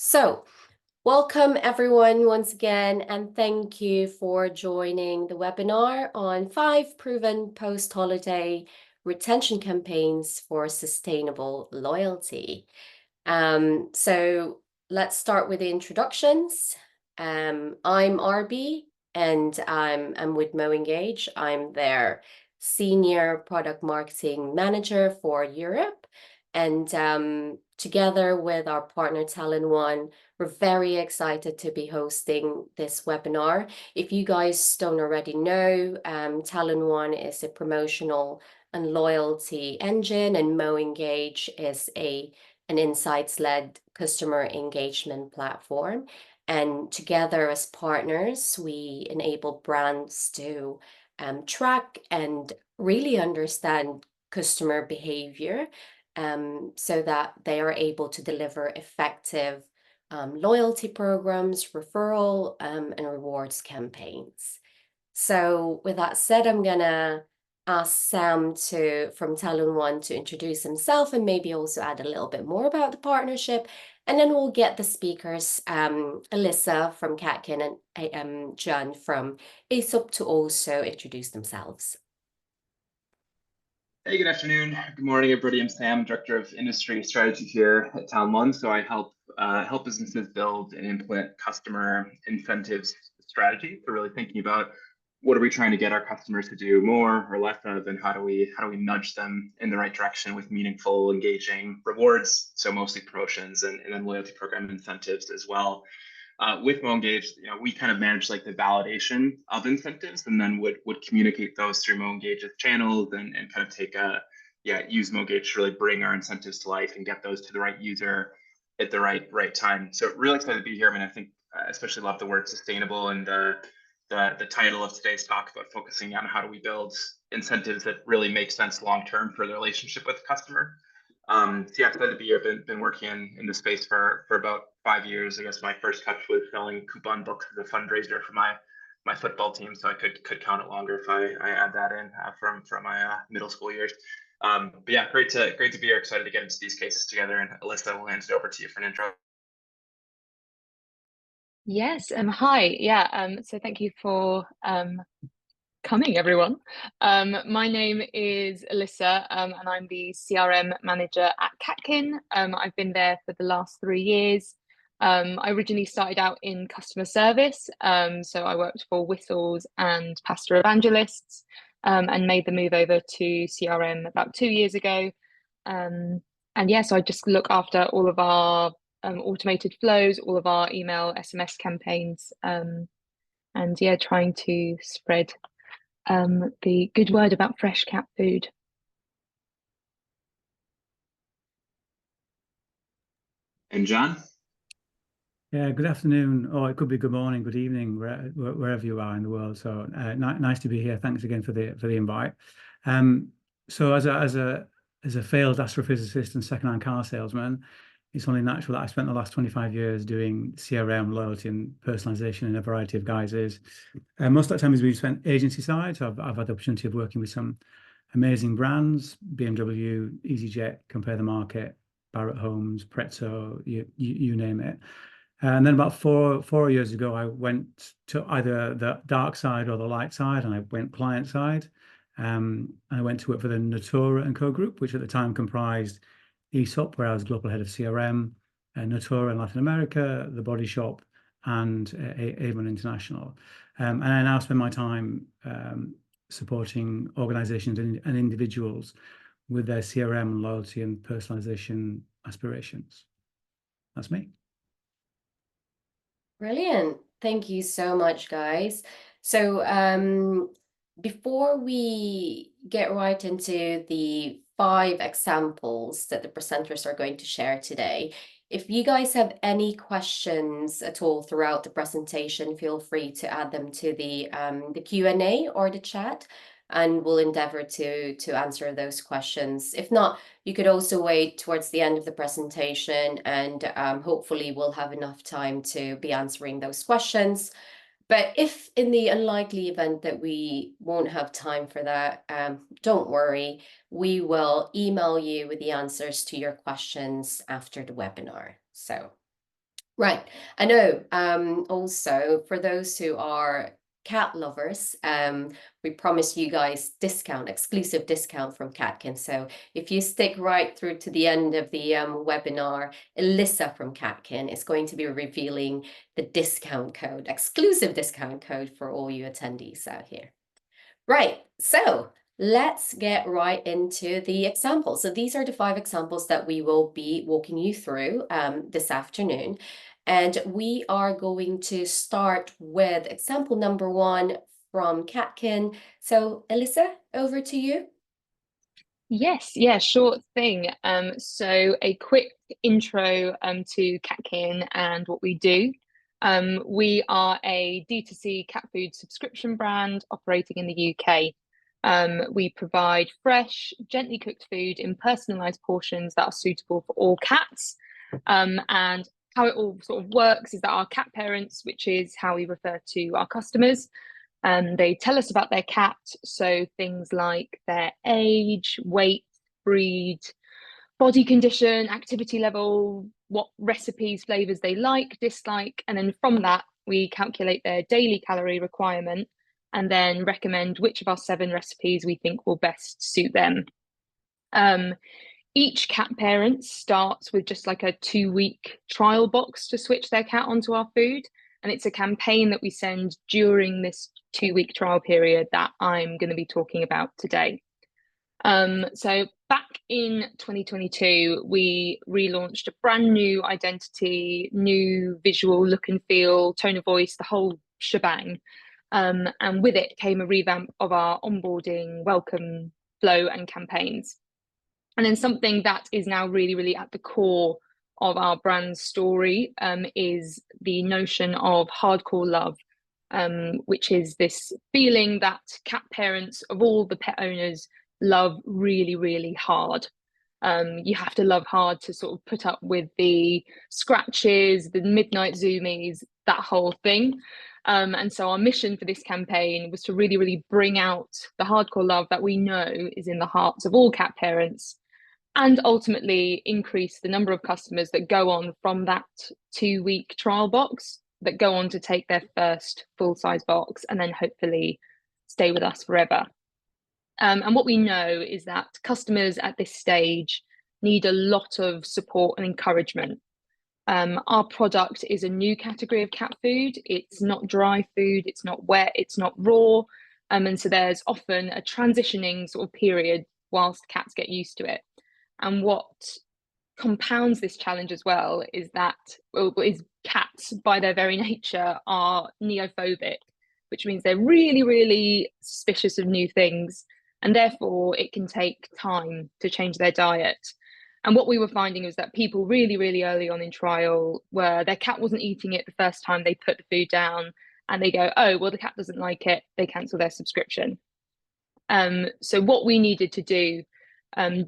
So, welcome everyone once again, and thank you for joining the webinar on 5 proven post-holiday retention campaigns for sustainable loyalty. So let's start with the introductions. I'm RB and I'm with MoEngage. I'm their Senior Product Marketing Manager for Europe. And together with our partner talon.one, we're very excited to be hosting this webinar. If you guys don't already know, talon.one is a promotional and loyalty engine, and MoEngage is an insights-led customer engagement platform. And together as partners, we enable brands to track and really understand customer behavior so that they are able to deliver effective loyalty programs, referral, and rewards campaigns. So with that said, I'm gonna ask Sam from talon.one to introduce himself and maybe also add a little bit more about the partnership. And then we'll get the speakers, Alyssa from Catkin and John from Aesop to also introduce themselves. Hey, good afternoon. Good morning, everybody. I'm Sam, Director of Industry Strategy here at talon.one. So I help businesses build and implement customer incentives strategy. So really thinking about what are we trying to get our customers to do more or less of, and how do we nudge them in the right direction with meaningful, engaging rewards. So mostly promotions and then loyalty program incentives as well. With MoEngage, we kind of manage like the validation of incentives, and then would communicate those through MoEngage's channels and kind of use MoEngage to really bring our incentives to life and get those to the right user at the right time. So really excited to be here. I mean, I think I especially love the word sustainable and the title of today's talk about focusing on how do we build incentives that really make sense long term for the relationship with the customer. So yeah, excited to be here. Been working in the space for about 5 years. I guess my first touch was selling coupon books as a fundraiser for my football team. So I could count it longer if I add that in from my middle school years. But yeah, great to be here. Excited to get into these cases together. And Alyssa, we'll hand it over to you for an intro. Yes, hi. Yeah, so thank you for coming, everyone. My name is Alyssa, and I'm the CRM manager at Catkin. I've been there for the last 3 years. I originally started out in customer service, so I worked for Whistles and Pastor Evangelists, and made the move over to CRM about 2 years ago. And yeah, so I just look after all of our automated flows, all of our email, SMS campaigns, and yeah, trying to spread the good word about fresh cat food. And John? Yeah, good afternoon, or it could be good morning, good evening, wherever you are in the world. So nice to be here. Thanks again for the invite. So as a failed astrophysicist and second-hand car salesman, it's only natural that I spent the last 25 years doing CRM, loyalty, and personalization in a variety of guises. Most of that time has been spent agency side. So I've had the opportunity of working with some amazing brands: BMW, EasyJet, Compare the Market, Barrett Homes, Prezzo, you name it. And then about four years ago, I went to either the dark side or the light side, and I went client side. I went to work for the Natura & Co group, which at the time comprised Aesop, where I was global head of CRM, Natura in Latin America, The Body Shop, and Avon International. And I now spend my time supporting organizations and individuals with their CRM, loyalty, and personalization aspirations. That's me. Brilliant. Thank you so much, guys. So before we get right into the 5 examples that the presenters are going to share today, if you guys have any questions at all throughout the presentation, feel free to add them to the Q&A or the chat, and we'll endeavor to answer those questions. If not, you could also wait towards the end of the presentation, and hopefully we'll have enough time to be answering those questions. But if in the unlikely event that we won't have time for that, don't worry, we will email you with the answers to your questions after the webinar. So Right. I know. Also, for those who are cat lovers, we promise you guys exclusive discount from Catkin. So if you stick right through to the end of the webinar, Alyssa from Catkin is going to be revealing the discount code, exclusive discount code for all you attendees out here. Right. So let's get right into the examples. So these are the 5 examples that we will be walking you through this afternoon. And we are going to start with example number 1 from Catkin. So Alyssa, over to you. Yes, yeah, sure thing. So a quick intro to Catkin and what we do. We are a D2C cat food subscription brand operating in the UK. We provide fresh, gently cooked food in personalised portions that are suitable for all cats. And how it all sort of works is that our cat parents, which is how we refer to our customers, they tell us about their cat. So things like their age, weight, breed, body condition, activity level, what recipes, flavors they like, dislike. And then from that, we calculate their daily calorie requirement and then recommend which of our 7 recipes we think will best suit them. Each cat parent starts with just like a 2-week trial box to switch their cat onto our food. And it's a campaign that we send during this 2-week trial period that I'm going to be talking about today. So back in 2022, we relaunched a brand new identity, new visual look and feel, tone of voice, the whole shebang. And with it came a revamp of our onboarding, welcome, flow and campaigns. And then something that is now really, really at the core of our brand story is the notion of hardcore love, which is this feeling that cat parents of all the pet owners love really, really hard. You have to love hard to sort of put up with the scratches, the midnight zoomies, that whole thing. And so our mission for this campaign was to really, really bring out the hardcore love that we know is in the hearts of all cat parents, and ultimately increase the number of customers that go on from that 2-week trial box, that go on to take their first full-size box and then hopefully stay with us forever. And what we know is that customers at this stage need a lot of support and encouragement. Our product is a new category of cat food. It's not dry food, it's not wet, it's not raw. And so there's often a transitioning sort of period whilst cats get used to it. And what compounds this challenge as well is that cats, by their very nature, are neophobic, which means they're really, really suspicious of new things. And therefore, it can take time to change their diet. And what we were finding was that people really, really early on in trial, where their cat wasn't eating it the first time they put the food down, and they go, oh, well, the cat doesn't like it, they cancel their subscription. So what we needed to do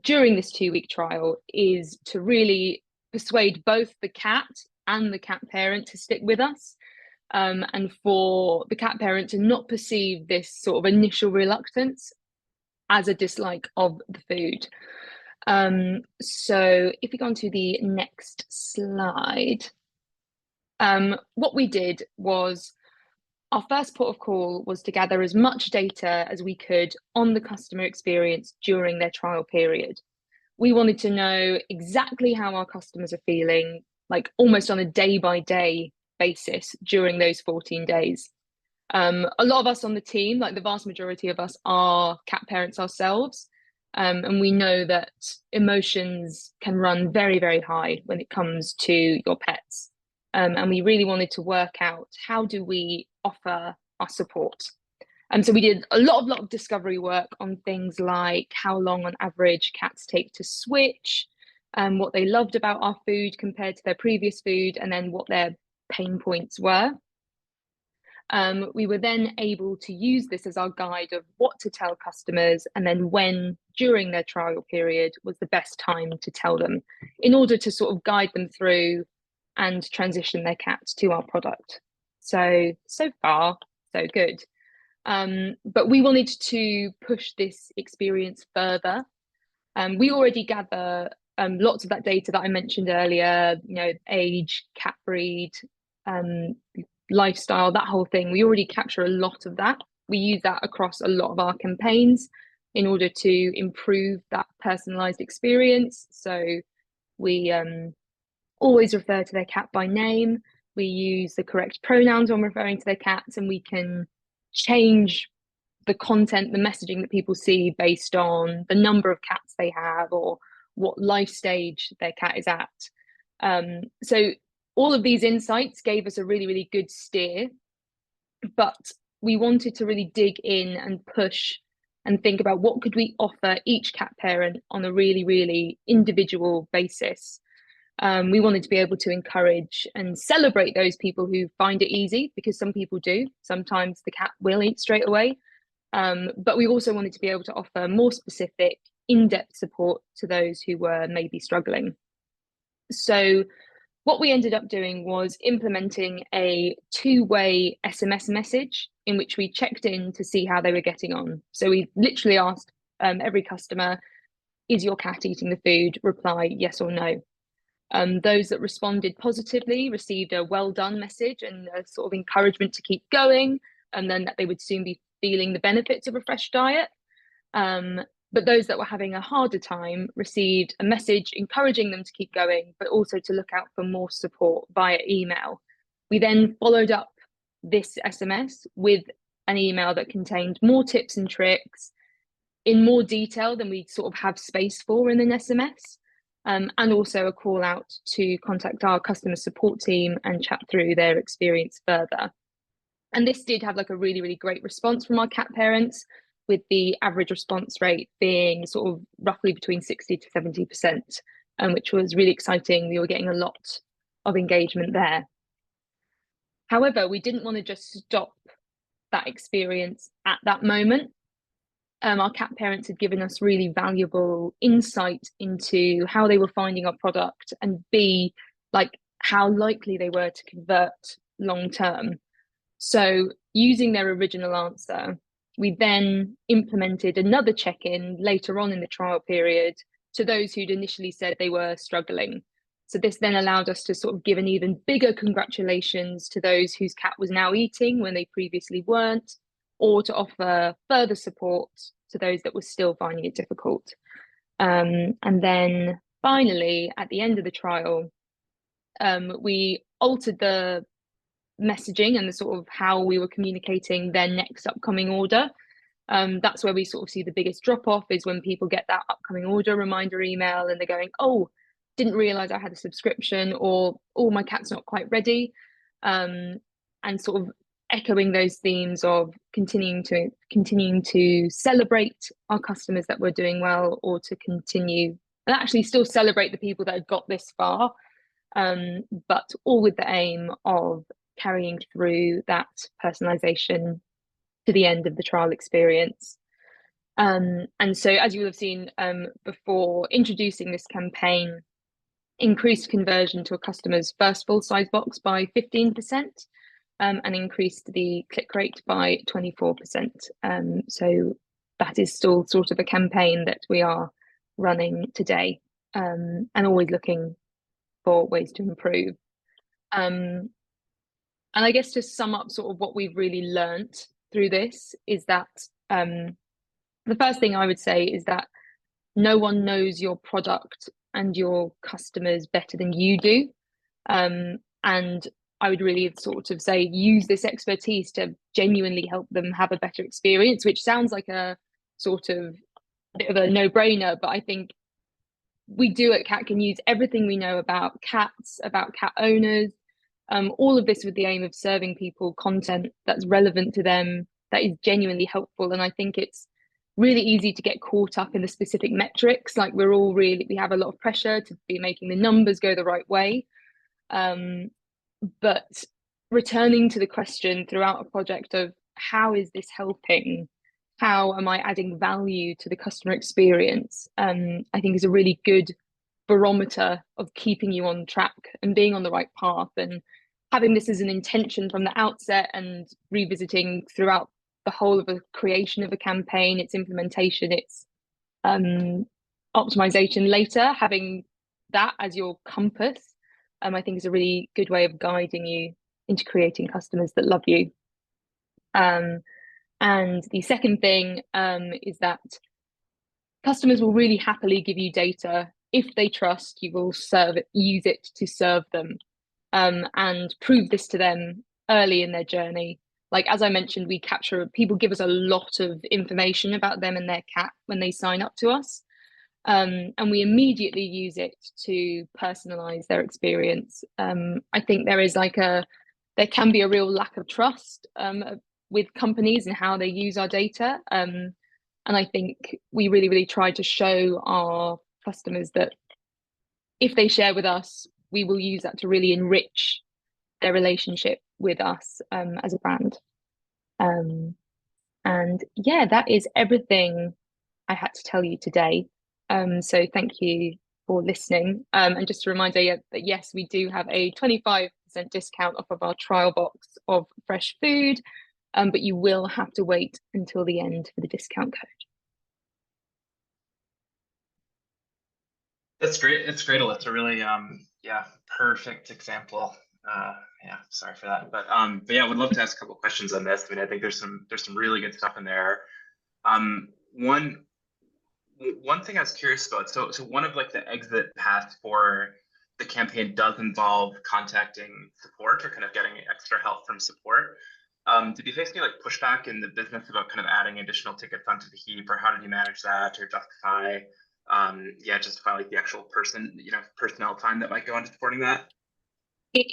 during this 2-week trial is to really persuade both the cat and the cat parent to stick with us, and for the cat parent to not perceive this sort of initial reluctance as a dislike of the food. So if we go on to the next slide, what we did was, our first port of call was to gather as much data as we could on the customer experience during their trial period. We wanted to know exactly how our customers are feeling, like almost on a day-by-day basis during those 14 days. A lot of us on the team, like the vast majority of us, are cat parents ourselves. And we know that emotions can run very, very high when it comes to your pets. And we really wanted to work out, how do we offer our support? And so we did a lot of discovery work on things like how long on average cats take to switch, what they loved about our food compared to their previous food, and then what their pain points were. We were then able to use this as our guide of what to tell customers, and then when during their trial period was the best time to tell them, in order to sort of guide them through and transition their cats to our product. So far, so good. But we wanted to push this experience further. We already gather lots of that data that I mentioned earlier, you know, age, cat breed, lifestyle, that whole thing. We already capture a lot of that. We use that across a lot of our campaigns in order to improve that personalized experience. So we always refer to their cat by name. We use the correct pronouns when referring to their cats, and we can change the content, the messaging that people see based on the number of cats they have or what life stage their cat is at. So all of these insights gave us a really, really good steer, but we wanted to really dig in and push and think about what could we offer each cat parent on a really, really individual basis. We wanted to be able to encourage and celebrate those people who find it easy, because some people do. Sometimes the cat will eat straight away. But we also wanted to be able to offer more specific, in-depth support to those who were maybe struggling. So what we ended up doing was implementing a two-way SMS message in which we checked in to see how they were getting on. So we literally asked every customer, is your cat eating the food? Reply yes or no. Those that responded positively received a well done message and a sort of encouragement to keep going, and then that they would soon be feeling the benefits of a fresh diet. But those that were having a harder time received a message encouraging them to keep going, but also to look out for more support via email. We then followed up this SMS with an email that contained more tips and tricks in more detail than we sort of have space for in an SMS. And also a call out to contact our customer support team and chat through their experience further. And this did have like a really, really great response from our cat parents, with the average response rate being sort of roughly between 60 to 70%, which was really exciting. We were getting a lot of engagement there. However, we didn't want to just stop that experience at that moment. Our cat parents had given us really valuable insight into how they were finding our product, and B, like how likely they were to convert long term. So using their original answer, we then implemented another check-in later on in the trial period to those who'd initially said they were struggling. So this then allowed us to sort of give an even bigger congratulations to those whose cat was now eating when they previously weren't, or to offer further support to those that were still finding it difficult. And then finally, at the end of the trial, we altered the messaging and the sort of how we were communicating their next upcoming order. That's where we sort of see the biggest drop off, is when people get that upcoming order reminder email and they're going, oh, didn't realize I had a subscription, or oh, my cat's not quite ready. And sort of echoing those themes of continuing to celebrate our customers that were doing well, or to continue and actually still celebrate the people that had got this far, but all with the aim of carrying through that personalization to the end of the trial experience. And so, as you will have seen before, introducing this campaign increased conversion to a customer's first full size box by 15%, and increased the click rate by 24%. So that is still sort of a campaign that we are running today, and always looking for ways to improve. And I guess to sum up sort of what we've really learnt through this is that the first thing I would say is that no one knows your product and your customers better than you do. And I would really sort of say use this expertise to genuinely help them have a better experience, which sounds like a sort of bit of a no-brainer, but I think we do at Cat can use everything we know about cats, about cat owners, all of this with the aim of serving people content that's relevant to them, that is genuinely helpful. And I think it's really easy to get caught up in the specific metrics. Like we have a lot of pressure to be making the numbers go the right way. But returning to the question throughout a project of how is this helping? How am I adding value to the customer experience? I think is a really good barometer of keeping you on track and being on the right path, and having this as an intention from the outset and revisiting throughout the whole of a creation of a campaign, its implementation, its optimization later, having that as your compass, I think is a really good way of guiding you into creating customers that love you. And the second thing is that customers will really happily give you data if they trust you will use it to serve them, and prove this to them early in their journey. Like, as I mentioned, people give us a lot of information about them and their cat when they sign up to us. And we immediately use it to personalize their experience. I think there can be a real lack of trust with companies and how they use our data. And I think we really, really try to show our customers that if they share with us, we will use that to really enrich their relationship with us as a brand. And yeah, that is everything I had to tell you today. So thank you for listening. And just a reminder that yes, we do have a 25% discount off of our trial box of fresh food, but you will have to wait until the end for the discount code. That's great. It's great, Alyssa. Really, yeah, perfect example. Yeah, sorry for that, but yeah, I would love to ask a couple questions on this. I mean, I think there's some really good stuff in there. One thing I was curious about. So one of like the exit paths for the campaign does involve contacting support or kind of getting extra help from support. Did you face any like pushback in the business about kind of adding additional tickets onto the heap, or how did you manage that, or justify like the actual personnel time that might go into supporting that? It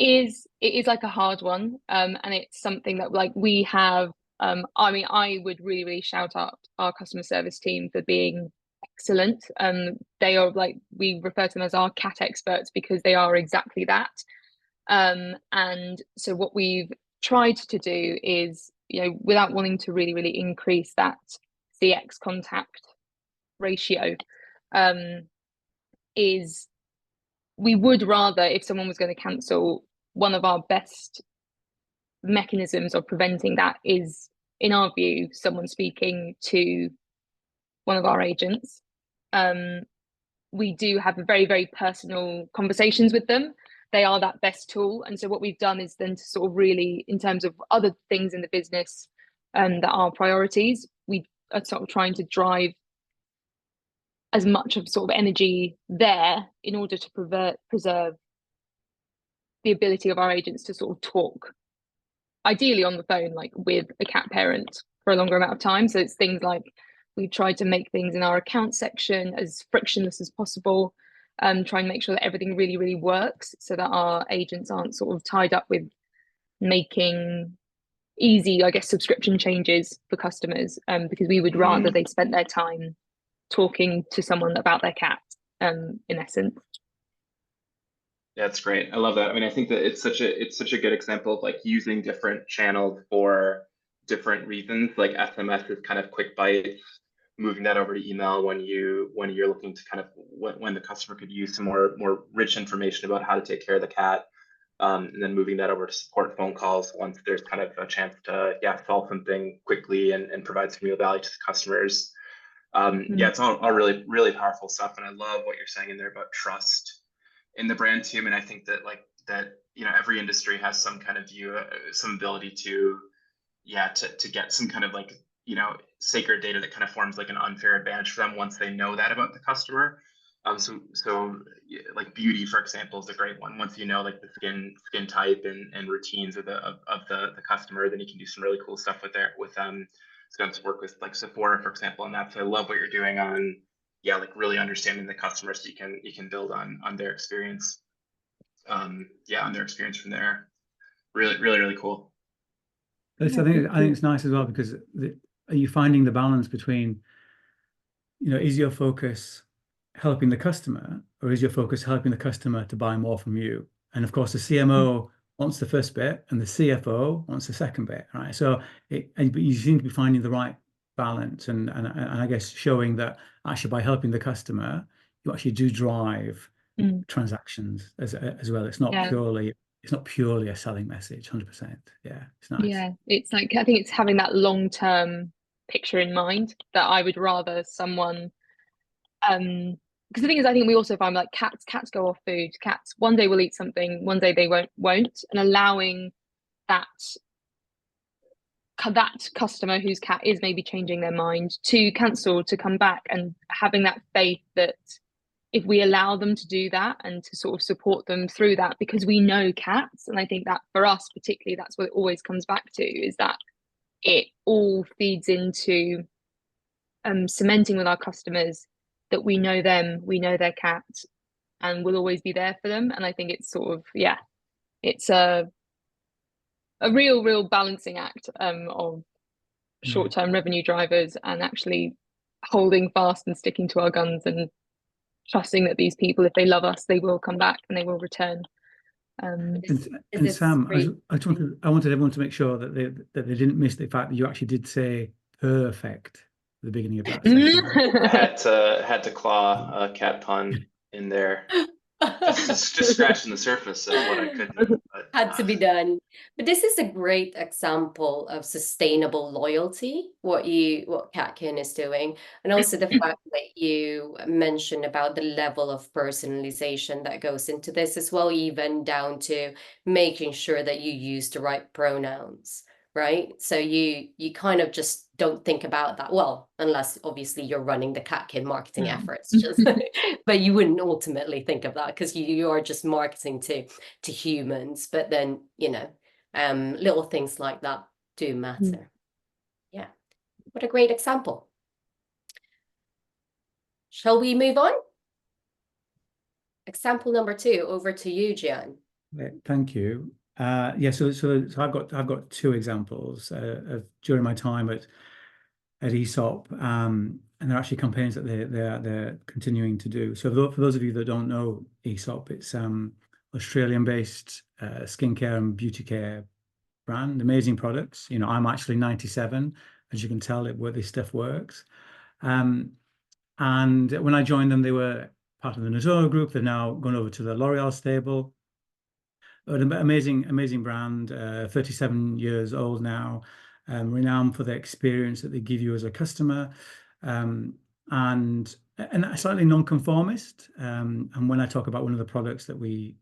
is like a hard one, and it's something that like we have. I mean, I would really, really shout out our customer service team for being excellent. They are like, we refer to them as our cat experts because they are exactly that. And so what we've tried to do is, without wanting to really, really increase that CX contact ratio, is we would rather, if someone was going to cancel, one of our best mechanisms of preventing that is, in our view, someone speaking to one of our agents. We do have very, very personal conversations with them. They are that best tool. And so what we've done is then to sort of really, in terms of other things in the business that are priorities, we are sort of trying to drive as much of sort of energy there in order to preserve the ability of our agents to sort of talk, ideally on the phone, like with a cat parent for a longer amount of time. So it's things like we try to make things in our account section as frictionless as possible, try and make sure that everything really, really works so that our agents aren't sort of tied up with making easy, I guess, subscription changes for customers, because we would rather they spent their time talking to someone about their cat, in essence. Yeah, that's great. I love that. I mean, I think that it's such a good example of like using different channels for different reasons. Like SMS is kind of quick bites, moving that over to email when you're looking to kind of when the customer could use some more rich information about how to take care of the cat, and then moving that over to support phone calls once there's kind of a chance to solve something quickly and provide some real value to the customers. Yeah, it's all really, really powerful stuff, and I love what you're saying in there about trust in the brand too. And I think that every industry has some kind of view, some ability to get some kind of like sacred data that kind of forms like an unfair advantage for them once they know that about the customer. So like beauty, for example, is a great one. Once you know like the skin type and routines of the customer, then you can do some really cool stuff with them. So to work with like Sephora, for example, and that. So I love what you're doing on like really understanding the customer so you can build on their experience. On their experience from there. Really, really, really cool. I think it's nice as well because are you finding the balance between, is your focus helping the customer, or is your focus helping the customer to buy more from you? And of course, the CMO wants the first bit, and the CFO wants the second bit, right? So, but you seem to be finding the right balance, and I guess showing that actually by helping the customer, you actually do drive transactions as well. It's not purely a selling message, 100%. Yeah, it's nice. Yeah, it's like, I think it's having that long-term picture in mind, that I would rather someone because the thing is, I think we also find like cats go off food. Cats one day will eat something, one day they won't, and allowing that customer whose cat is maybe changing their mind to cancel, to come back, and having that faith that if we allow them to do that and to sort of support them through that, because we know cats, and I think that for us particularly, that's what it always comes back to, is that it all feeds into cementing with our customers that we know them, we know their cat, and we'll always be there for them. And I think it's sort of, yeah, it's a real balancing act of short-term revenue drivers and actually holding fast and sticking to our guns and trusting that these people, if they love us, they will come back and they will return. And Sam, I wanted everyone to make sure that they didn't miss the fact that you actually did say perfect at the beginning of that session. I had to claw a cat pun in there. just scratching the surface of what I could do. But, had to be done. But this is a great example of sustainable loyalty, what Catkin is doing. And also the fact that you mentioned about the level of personalization that goes into this as well, even down to making sure that you use the right pronouns, right? So you kind of just don't think about that. Well, unless obviously you're running the Catkin marketing efforts, just but you wouldn't ultimately think of that because you are just marketing to humans. But then, you know, little things like that do matter. Yeah. What a great example. Shall we move on? Example number 2, over to you, Gian. Thank you. Yeah, so I've got 2 examples of during my time at ESOP, and they're actually campaigns that they're continuing to do. So for those of you that don't know ESOP, it's Australian-based skincare and beauty care brand, amazing products. You know, I'm actually 97, as you can tell, this stuff works. And when I joined them, they were part of the Naturo group. They've now gone over to the L'Oreal stable. An amazing brand, 37 years old now, renowned for the experience that they give you as a customer, and slightly non-conformist. And when I talk about one of the products that we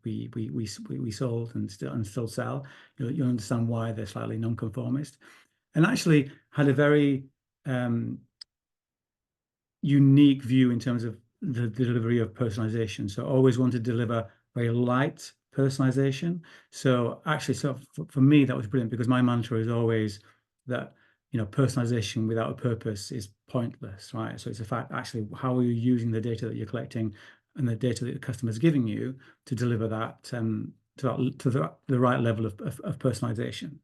sold and still sell, you'll understand why they're slightly non-conformist, and actually had a very unique view in terms of the delivery of personalization. So always want to deliver very light personalization. So actually, for me, that was brilliant, because my mantra is always that, you know, personalization without a purpose is pointless, right? So it's a fact, actually, how are you using the data that you're collecting and the data that the customer is giving you to deliver that to the right level of personalization.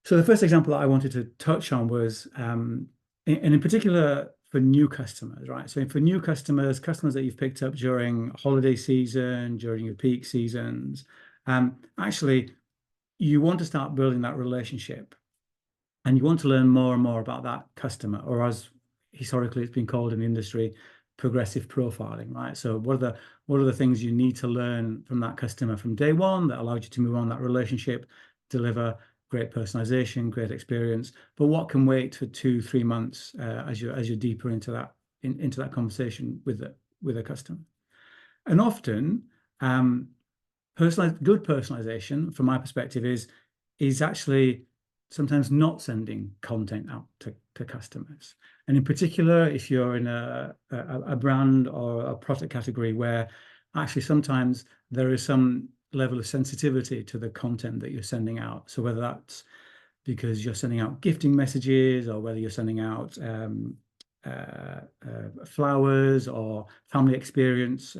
So the first example that I wanted to touch on was, and in particular for new customers, right? So for new customers that you've picked up during holiday season, during your peak seasons, actually, you want to start building that relationship, and you want to learn more and more about that customer, or as historically it's been called in the industry, progressive profiling, right? So what are the things you need to learn from that customer from day one that allows you to move on that relationship, deliver great personalization, great experience, but what can wait for 2-3 months as you're deeper into that conversation with a customer. And often, good personalization, from my perspective, is actually sometimes not sending content out to customers. And in particular, if you're in a brand or a product category where actually sometimes there is some level of sensitivity to the content that you're sending out. So whether that's because you're sending out gifting messages, or whether you're sending out flowers or family experience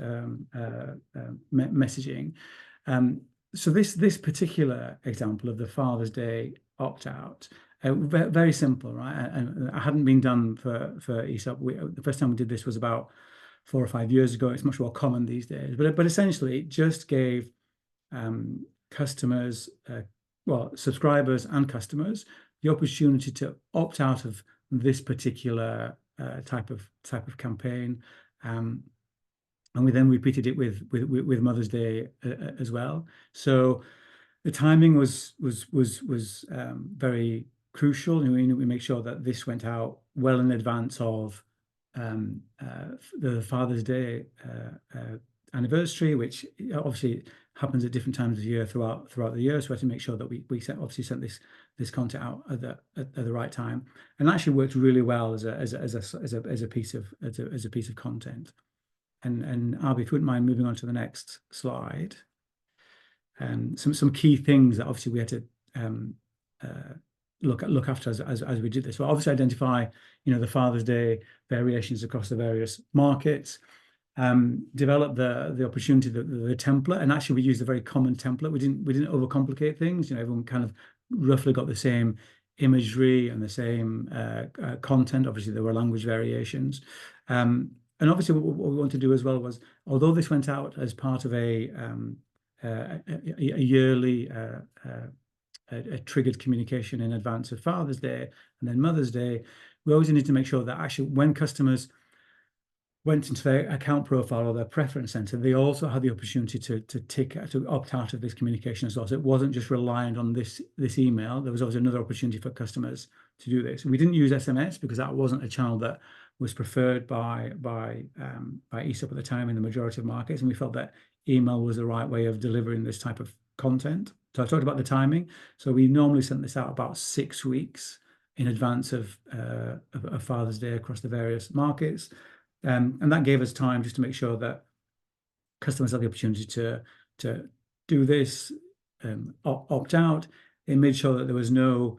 messaging. So this particular example of the Father's Day opt-out, very simple, right? And it hadn't been done for ESOP. The first time we did this was about 4 or 5 years ago. It's much more common these days, but essentially it just gave customers, subscribers and customers, the opportunity to opt out of this particular type of campaign, and we then repeated it with Mother's Day as well. So the timing was very crucial, and we make sure that this went out well in advance of the Father's Day anniversary, which obviously happens at different times of year throughout the year. So we had to make sure that we obviously sent this content out at the right time, and actually worked really well as a piece of content. And Albie, if you wouldn't mind moving on to the next slide. Some key things that obviously we had to look after as we did this. Well, obviously identify, the Father's Day variations across the various markets. Develop the opportunity, the template, and actually we used a very common template. We didn't overcomplicate things. Everyone kind of roughly got the same imagery and the same content. Obviously there were language variations, and obviously what we wanted to do as well was, although this went out as part of a yearly a triggered communication in advance of Father's Day and then Mother's Day, we always need to make sure that actually when customers went into their account profile or their preference center, they also had the opportunity to opt out of this communication as well. So it wasn't just reliant on this email. There was always another opportunity for customers to do this. We didn't use SMS because that wasn't a channel that was preferred by ESOP at the time in the majority of markets, and we felt that email was the right way of delivering this type of content. So I talked about the timing. So we normally sent this out about 6 weeks in advance of Father's Day across the various markets. And that gave us time just to make sure that customers had the opportunity to do this, opt out. It made sure that there was no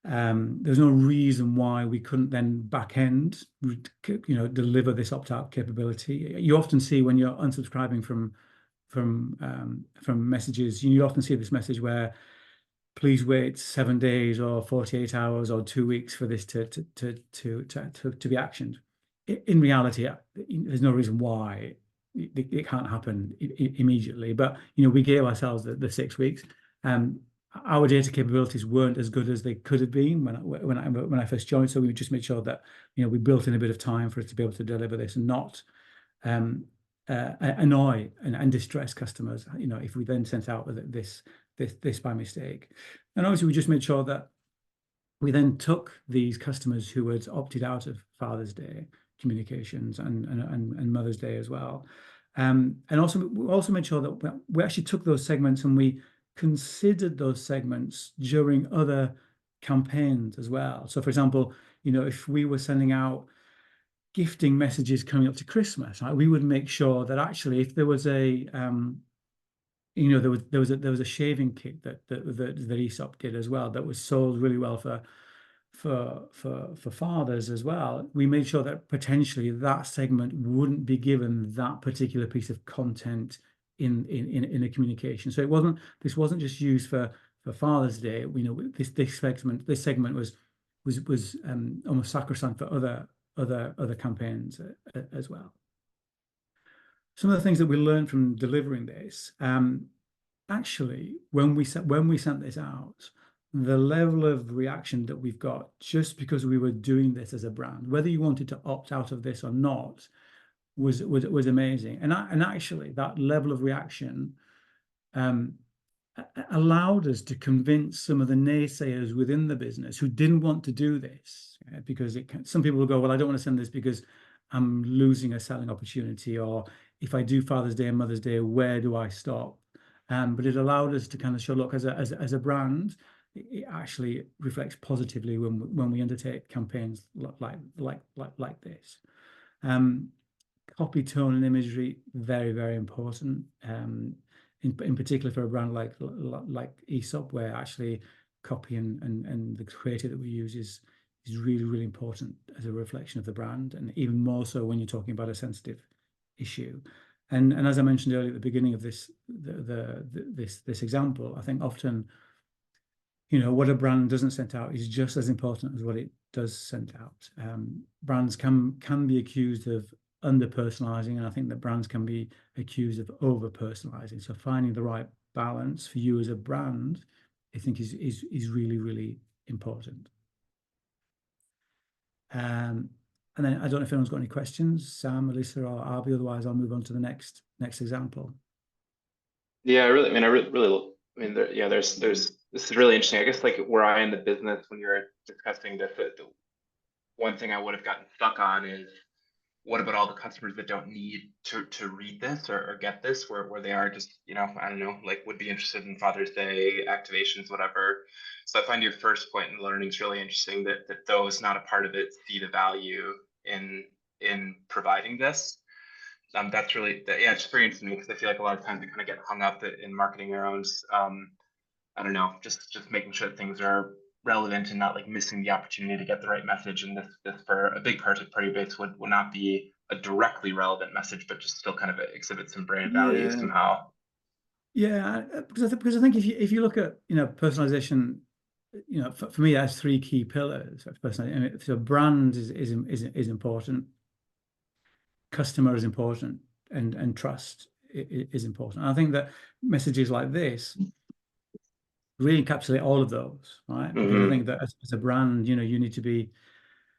reason why we couldn't then back end, deliver this opt out capability. You often see when you're unsubscribing from messages, you often see this message where please wait 7 days or 48 hours or 2 weeks for this to be actioned. In reality, there's no reason why it can't happen immediately. But we gave ourselves the 6 weeks. Our data capabilities weren't as good as they could have been when I first joined. So we just made sure that we built in a bit of time for us to be able to deliver this and not annoy and distress customers. If we then sent out this by mistake. And obviously, we just made sure that we then took these customers who had opted out of Father's Day communications and Mother's Day as well. And we also made sure that we actually took those segments and we considered those segments during other campaigns as well. So for example, if we were sending out gifting messages coming up to Christmas, right, we would make sure that actually if there was a there was a shaving kit that ESOP did as well that was sold really well for fathers as well. We made sure that potentially that segment wouldn't be given that particular piece of content in a communication. So this wasn't just used for Father's Day. This segment was almost sacrosanct for other campaigns as well. Some of the things that we learned from delivering this, actually, when we sent this out, the level of reaction that we've got just because we were doing this as a brand, whether you wanted to opt out of this or not, was amazing. And actually, that level of reaction allowed us to convince some of the naysayers within the business who didn't want to do this, because some people will go, well, I don't want to send this because I'm losing a selling opportunity, or if I do Father's Day and Mother's Day, where do I stop? But it allowed us to kind of show, look, as a brand, it actually reflects positively when we undertake campaigns like this. Copy, tone, and imagery, very, very important. In particular for a brand like ESOP, where actually copy and the creative that we use is really, really important as a reflection of the brand, and even more so when you're talking about a sensitive issue. And as I mentioned earlier at the beginning of this example, I think often what a brand doesn't send out is just as important as what it does send out. Brands can be accused of under-personalizing, and I think that brands can be accused of over-personalizing. So finding the right balance for you as a brand, I think is really, really important. And then I don't know if anyone's got any questions, Sam, Alyssa, or Albie. Otherwise, I'll move on to the next example. Yeah, there's this is really interesting. I guess like where I am in the business when you're discussing this, the one thing I would have gotten stuck on is what about all the customers that don't need to read this or get this, where they are just, you know, I don't know, like would be interested in Father's Day activations, whatever. So I find your first point in learning is really interesting, that those not a part of it see the value in providing this. That's really, yeah, it's very interesting because I feel like a lot of times we kind of get hung up in marketing around, I don't know, just making sure that things are relevant and not like missing the opportunity to get the right message. And this for a big part of your base would not be a directly relevant message, but just still kind of exhibit some brand value somehow. Yeah, because I think if you look at, you know, personalization, you know, for me, that's three key pillars of personalization. I mean, so brand is important, customer is important, and trust is important. And I think that messages like this really encapsulate all of those, right? Because I think that as a brand, you know, you need to be,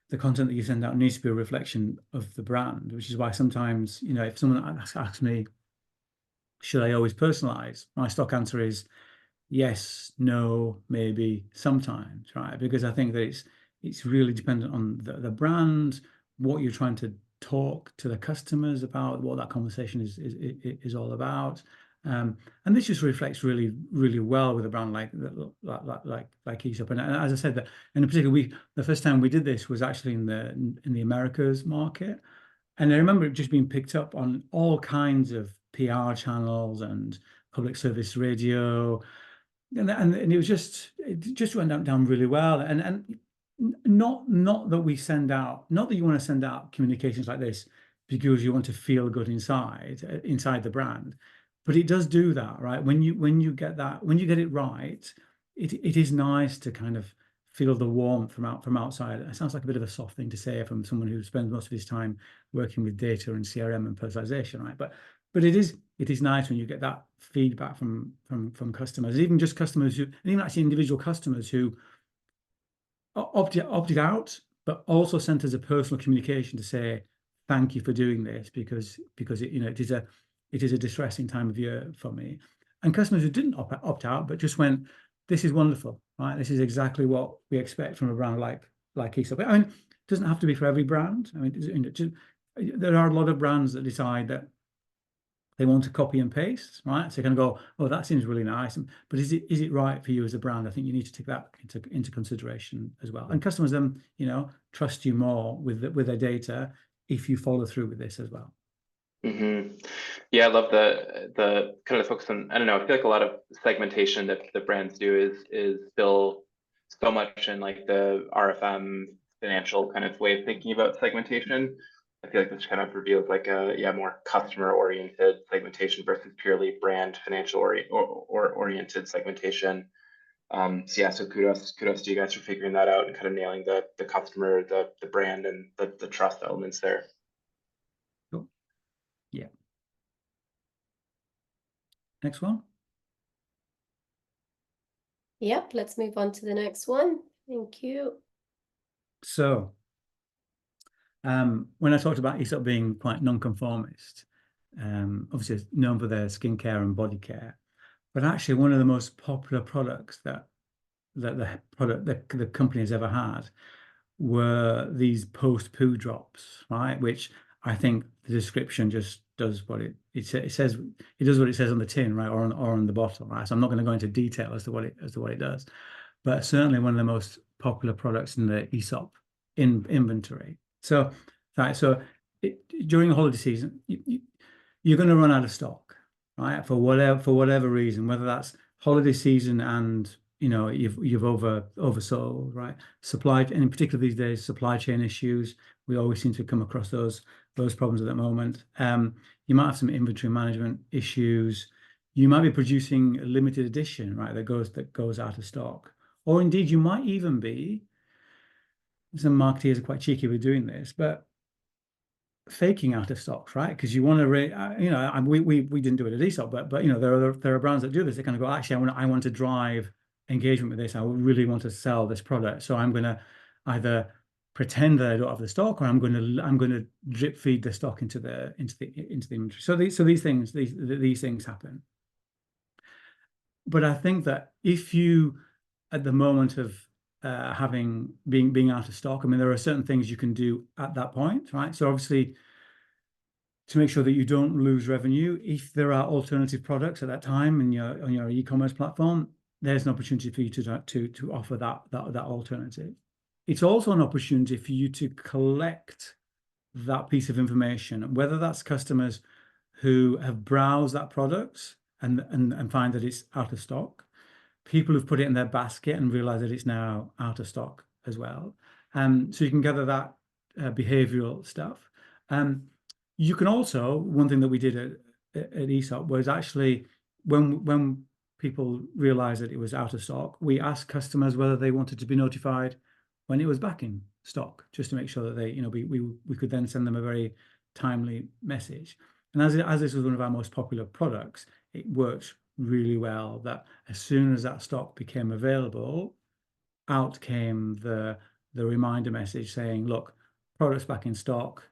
the content that you send out needs to be a reflection of the brand, which is why sometimes, you know, if someone asks me, should I always personalize? My stock answer is yes, no, maybe, sometimes, right? Because I think that it's really dependent on the brand, what you're trying to talk to the customers about, what that conversation is all about. And this just reflects really, really well with a brand like ESOP. And as I said, that in particular, the first time we did this was actually in the Americas market. And I remember it just being picked up on all kinds of PR channels and public service radio, and it just went down really well. And not that we send out, not that you want to send out communications like this because you want to feel good inside the brand, but it does do that, right? When you get it right, it is nice to kind of feel the warmth from outside. It sounds like a bit of a soft thing to say from someone who spends most of his time working with data and CRM and personalization, right? But it is nice when you get that feedback from customers, even just customers who, and even actually individual customers who opted out, but also sent us a personal communication to say thank you for doing this because it, you know, it is a distressing time of year for me. And customers who didn't opt out, but just went, this is wonderful, right? This is exactly what we expect from a brand like ESOP. I mean, it doesn't have to be for every brand. I mean, there are a lot of brands that decide that they want to copy and paste, right? So you can go, oh, that seems really nice. But is it right for you as a brand? I think you need to take that into consideration as well. And customers then, you know, trust you more with their data if you follow through with this as well. Yeah, I love the kind of focus on, I don't know, I feel like a lot of segmentation that the brands do is still so much in like the RFM financial kind of way of thinking about segmentation. I feel like this kind of reveals like a more customer oriented segmentation versus purely brand financial oriented segmentation. So yeah, so kudos to you guys for figuring that out and kind of nailing the customer, the brand, and the trust elements there. Cool. Yeah. Next one. Yep, let's move on to the next one. Thank you. So when I talked about ESOP being quite non-conformist, obviously it's known for their skincare and body care, but actually one of the most popular products that the company has ever had were these post-poo drops, right? Which I think the description just does what it says. It does what it says on the tin, right, or on the bottle, right? So I'm not going to go into detail as to what it does, but certainly one of the most popular products in the ESOP inventory. So, right, during the holiday season, you're going to run out of stock, right? For whatever reason, whether that's holiday season and, you know, you've oversold, right? And in particular these days, supply chain issues. We always seem to come across those problems at the moment. You might have some inventory management issues. You might be producing a limited edition, right? That goes out of stock, or indeed you might even be. Some marketeers are quite cheeky with doing this, but faking out of stocks, right? Because you want to, you know, we didn't do it at ESOP, but you know, there are brands that do this. They kind of go, actually, I want to drive engagement with this. I really want to sell this product, so I'm going to either pretend that I don't have the stock, or I'm going to drip feed the stock into the inventory. So these things happen. But I think that if you, at the moment of being out of stock, I mean, there are certain things you can do at that point, right? So obviously, to make sure that you don't lose revenue. If there are alternative products at that time on your e-commerce platform, there's an opportunity for you to offer that alternative. It's also an opportunity for you to collect that piece of information, whether that's customers who have browsed that product and find that it's out of stock, people who've put it in their basket and realize that it's now out of stock as well. So you can gather that behavioral stuff. You can also, one thing that we did at ESOP was actually when people realized that it was out of stock, we asked customers whether they wanted to be notified when it was back in stock, just to make sure that they, we could then send them a very timely message. And as this was one of our most popular products, it worked really well that as soon as that stock became available, out came the reminder message saying, look, products back in stock,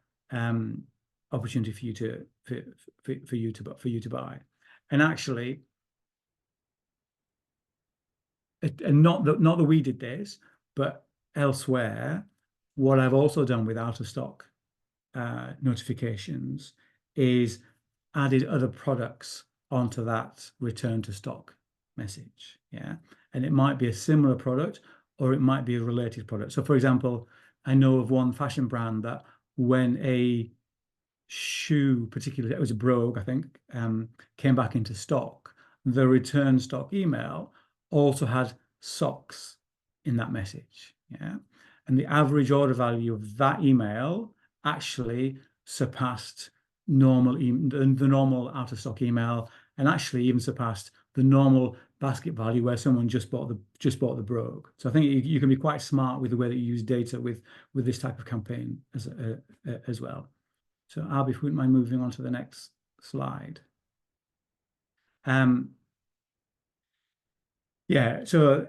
opportunity for you to buy. And actually, and not that we did this, but elsewhere, what I've also done with out of stock notifications is added other products onto that return to stock message. Yeah. And it might be a similar product or it might be a related product. So for example, I know of one fashion brand that when a shoe, particularly, it was a brogue, I think, came back into stock, the return stock email also had socks in that message. Yeah. And the average order value of that email actually surpassed the normal out of stock email, and actually even surpassed the normal basket value where someone just bought the brogue. So I think you can be quite smart with the way that you use data with this type of campaign as well. So Albie, if you wouldn't mind moving on to the next slide. Yeah, so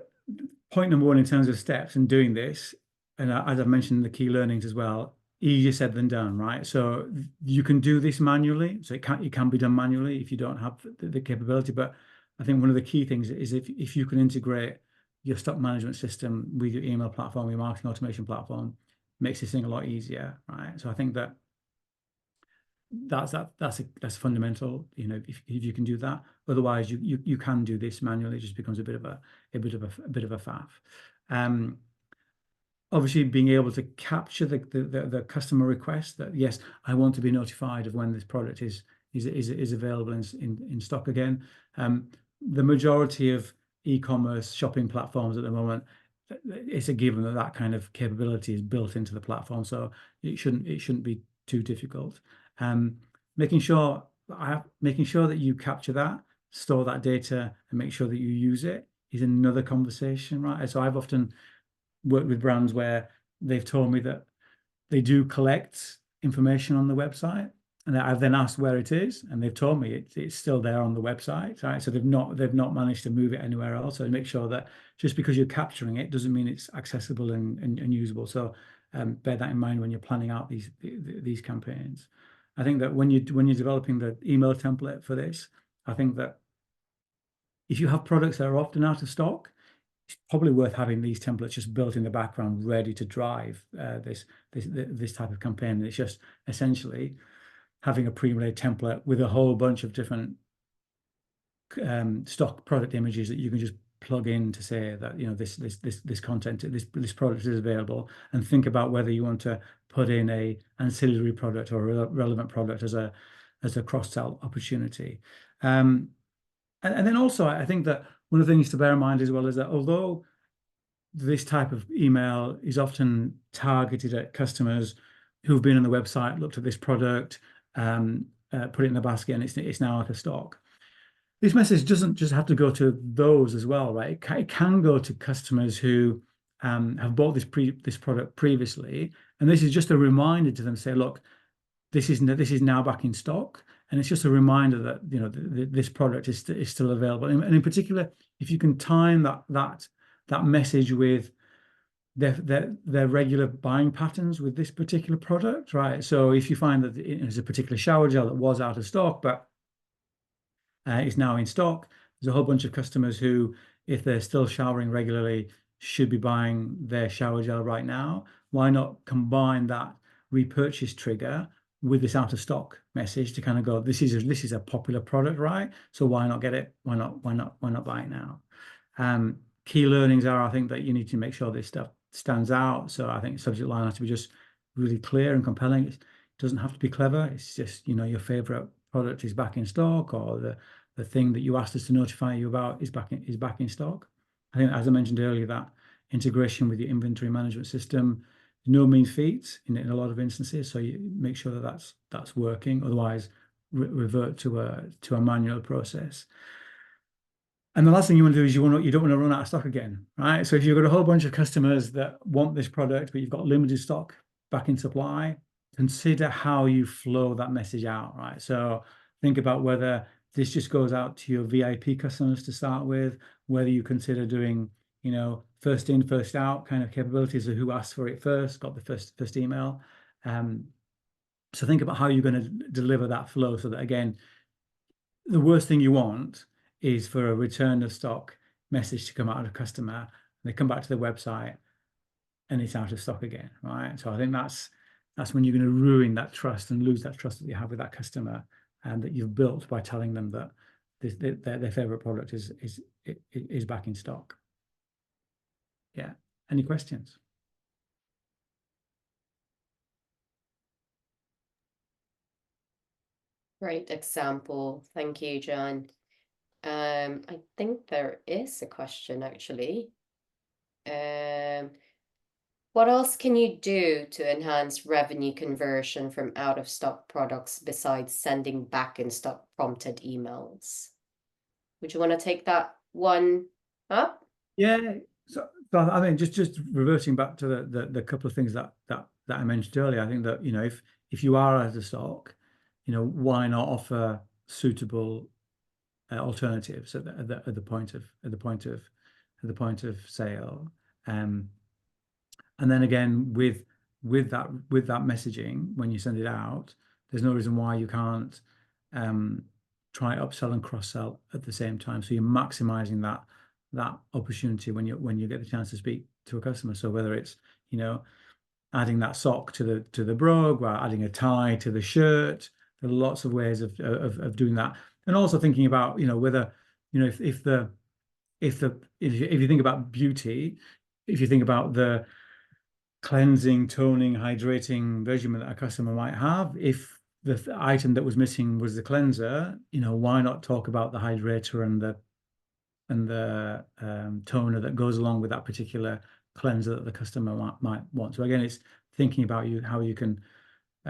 point number one in terms of steps and doing this, and as I've mentioned, the key learnings as well, easier said than done, right? So you can do this manually. So it can be done manually if you don't have the capability. But I think one of the key things is if you can integrate your stock management system with your email platform, your marketing automation platform, makes this thing a lot easier, right? So I think that's fundamental. If you can do that, otherwise you can do this manually. It just becomes a bit of a faff. Obviously, being able to capture the customer request that, yes, I want to be notified of when this product is available in stock again. The majority of e-commerce shopping platforms at the moment, it's a given that kind of capability is built into the platform, so it shouldn't be too difficult. Making sure that you capture that, store that data, and make sure that you use it is another conversation, right? So I've often worked with brands where they've told me that they do collect information on the website, and I've then asked where it is, and they've told me it's still there on the website, right? So they've not managed to move it anywhere else. So make sure that just because you're capturing it doesn't mean it's accessible and usable. So bear that in mind when you're planning out these campaigns. I think that when you're developing the email template for this, I think that if you have products that are often out of stock, it's probably worth having these templates just built in the background, ready to drive this type of campaign. And it's just essentially having a pre-made template with a whole bunch of different stock product images that you can just plug in to say that this content, this product is available, and think about whether you want to put in a ancillary product or a relevant product as a cross-sell opportunity. And then also, I think that one of the things to bear in mind as well is that although this type of email is often targeted at customers who've been on the website, looked at this product, put it in the basket, and it's now out of stock, this message doesn't just have to go to those as well, right? It can go to customers who have bought this product previously, and this is just a reminder to them to say, look, this is now back in stock, and it's just a reminder that this product is still available. And in particular, if you can time that message with their regular buying patterns with this particular product, right? So if you find that there's a particular shower gel that was out of stock, but is now in stock, there's a whole bunch of customers who, if they're still showering regularly, should be buying their shower gel right now. Why not combine that repurchase trigger with this out of stock message to kind of go, this is a popular product, right? So why not get it? Why not buy it now? Key learnings are, I think, that you need to make sure this stuff stands out. So I think subject line has to be just really clear and compelling. It doesn't have to be clever. It's just, you know, your favorite product is back in stock, or the thing that you asked us to notify you about is back in stock. I think, as I mentioned earlier, that integration with your inventory management system, no means feat in a lot of instances. So you make sure that that's working. Otherwise, revert to a manual process. And the last thing you want to do is you don't want to run out of stock again, right? So if you've got a whole bunch of customers that want this product, but you've got limited stock back in supply, consider how you flow that message out, right? So think about whether this just goes out to your VIP customers to start with, whether you consider doing, you know, first in, first out kind of capabilities of who asked for it first, got the first email. So think about how you're going to deliver that flow so that, again, the worst thing you want is for a return of stock message to come out of a customer, and they come back to the website and it's out of stock again, right? So I think that's when you're going to ruin that trust and lose that trust that you have with that customer and that you've built by telling them that their favorite product is back in stock. Yeah. Any questions? Great example. Thank you, John. I think there is a question actually. What else can you do to enhance revenue conversion from out of stock products besides sending back in stock prompted emails? Would you want to take that one up? Yeah. So I mean, just reverting back to the couple of things that I mentioned earlier. I think that, you know, if you are out of stock, you know, why not offer suitable alternatives at the point of sale, and then again with that messaging, when you send it out, there's no reason why you can't try upsell and cross sell at the same time. So you're maximizing that opportunity when you get the chance to speak to a customer. So whether it's, you know, adding that sock to the brogue, or adding a tie to the shirt, there are lots of ways of doing that. And also thinking about, you know, whether, you know, if you think about beauty, if you think about the cleansing, toning, hydrating regimen that a customer might have, if the item that was missing was the cleanser, you know, why not talk about the hydrator and the toner that goes along with that particular cleanser that the customer might want. So again, it's thinking about how you can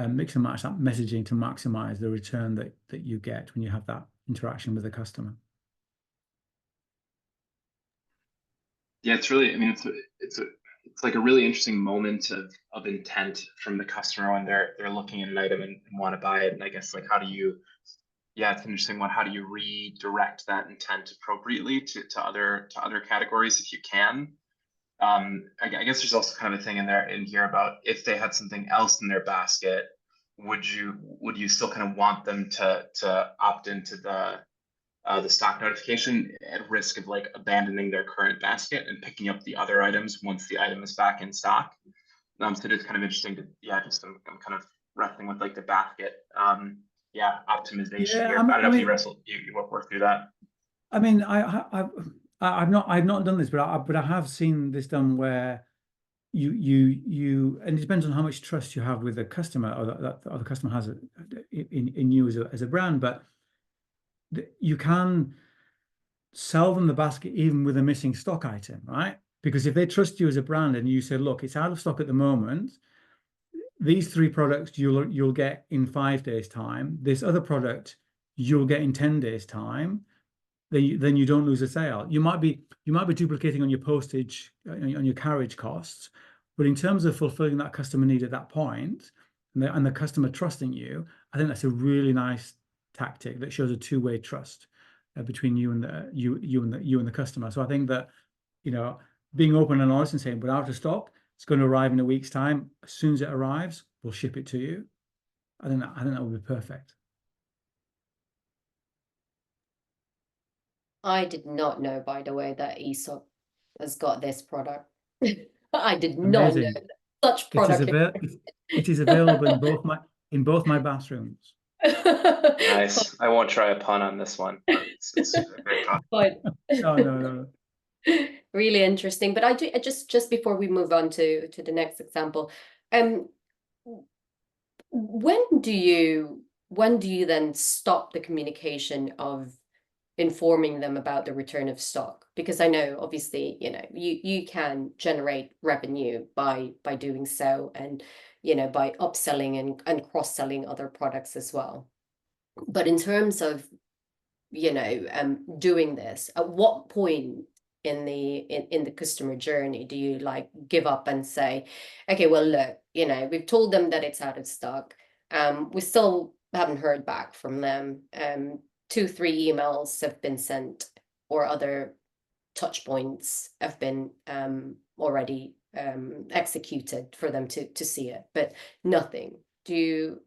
mix and match that messaging to maximize the return that you get when you have that interaction with the customer. Yeah, it's really, I mean, it's like a really interesting moment of intent from the customer when they're looking at an item and want to buy it. And I guess, like, how do you, yeah, it's an interesting one. How do you redirect that intent appropriately to other categories if you can? I guess there's also kind of a thing in here about if they had something else in their basket, would you still kind of want them to opt into the stock notification at risk of like abandoning their current basket and picking up the other items once the item is back in stock? So it's kind of interesting to, yeah, just I'm kind of wrestling with like the basket, optimization here. I don't know if you work through that. I mean, I've not done this, but I have seen this done where you and it depends on how much trust you have with the customer, or that the customer has in you as a brand, but you can sell them the basket even with a missing stock item, right? Because if they trust you as a brand and you say, look, it's out of stock at the moment, these 3 products you'll get in 5 days time, this other product you'll get in 10 days time, then you don't lose a sale. You might be duplicating on your postage, on your carriage costs, but in terms of fulfilling that customer need at that point, and the customer trusting you, I think that's a really nice tactic that shows a two-way trust between you and the customer. So I think that, you know, being open and honest and saying, we're out of stock, it's going to arrive in a week's time. As soon as it arrives, we'll ship it to you. I think that would be perfect. I did not know, by the way, that Aesop has got this product. I did not know such product. It is available in both my in both my bathrooms. Nice. I won't try a pun on this one, but it's very tough. But No. really interesting. But I do just before we move on to the next example, when do you then stop the communication of informing them about the return of stock? Because I know obviously, you can generate revenue by doing so, and by upselling and cross-selling other products as well. But in terms of doing this, at what point in the customer journey do you like give up and say, okay, well, look, we've told them that it's out of stock, we still haven't heard back from them, 2-3 emails have been sent, or other touch points have been already executed for them to see it, but nothing.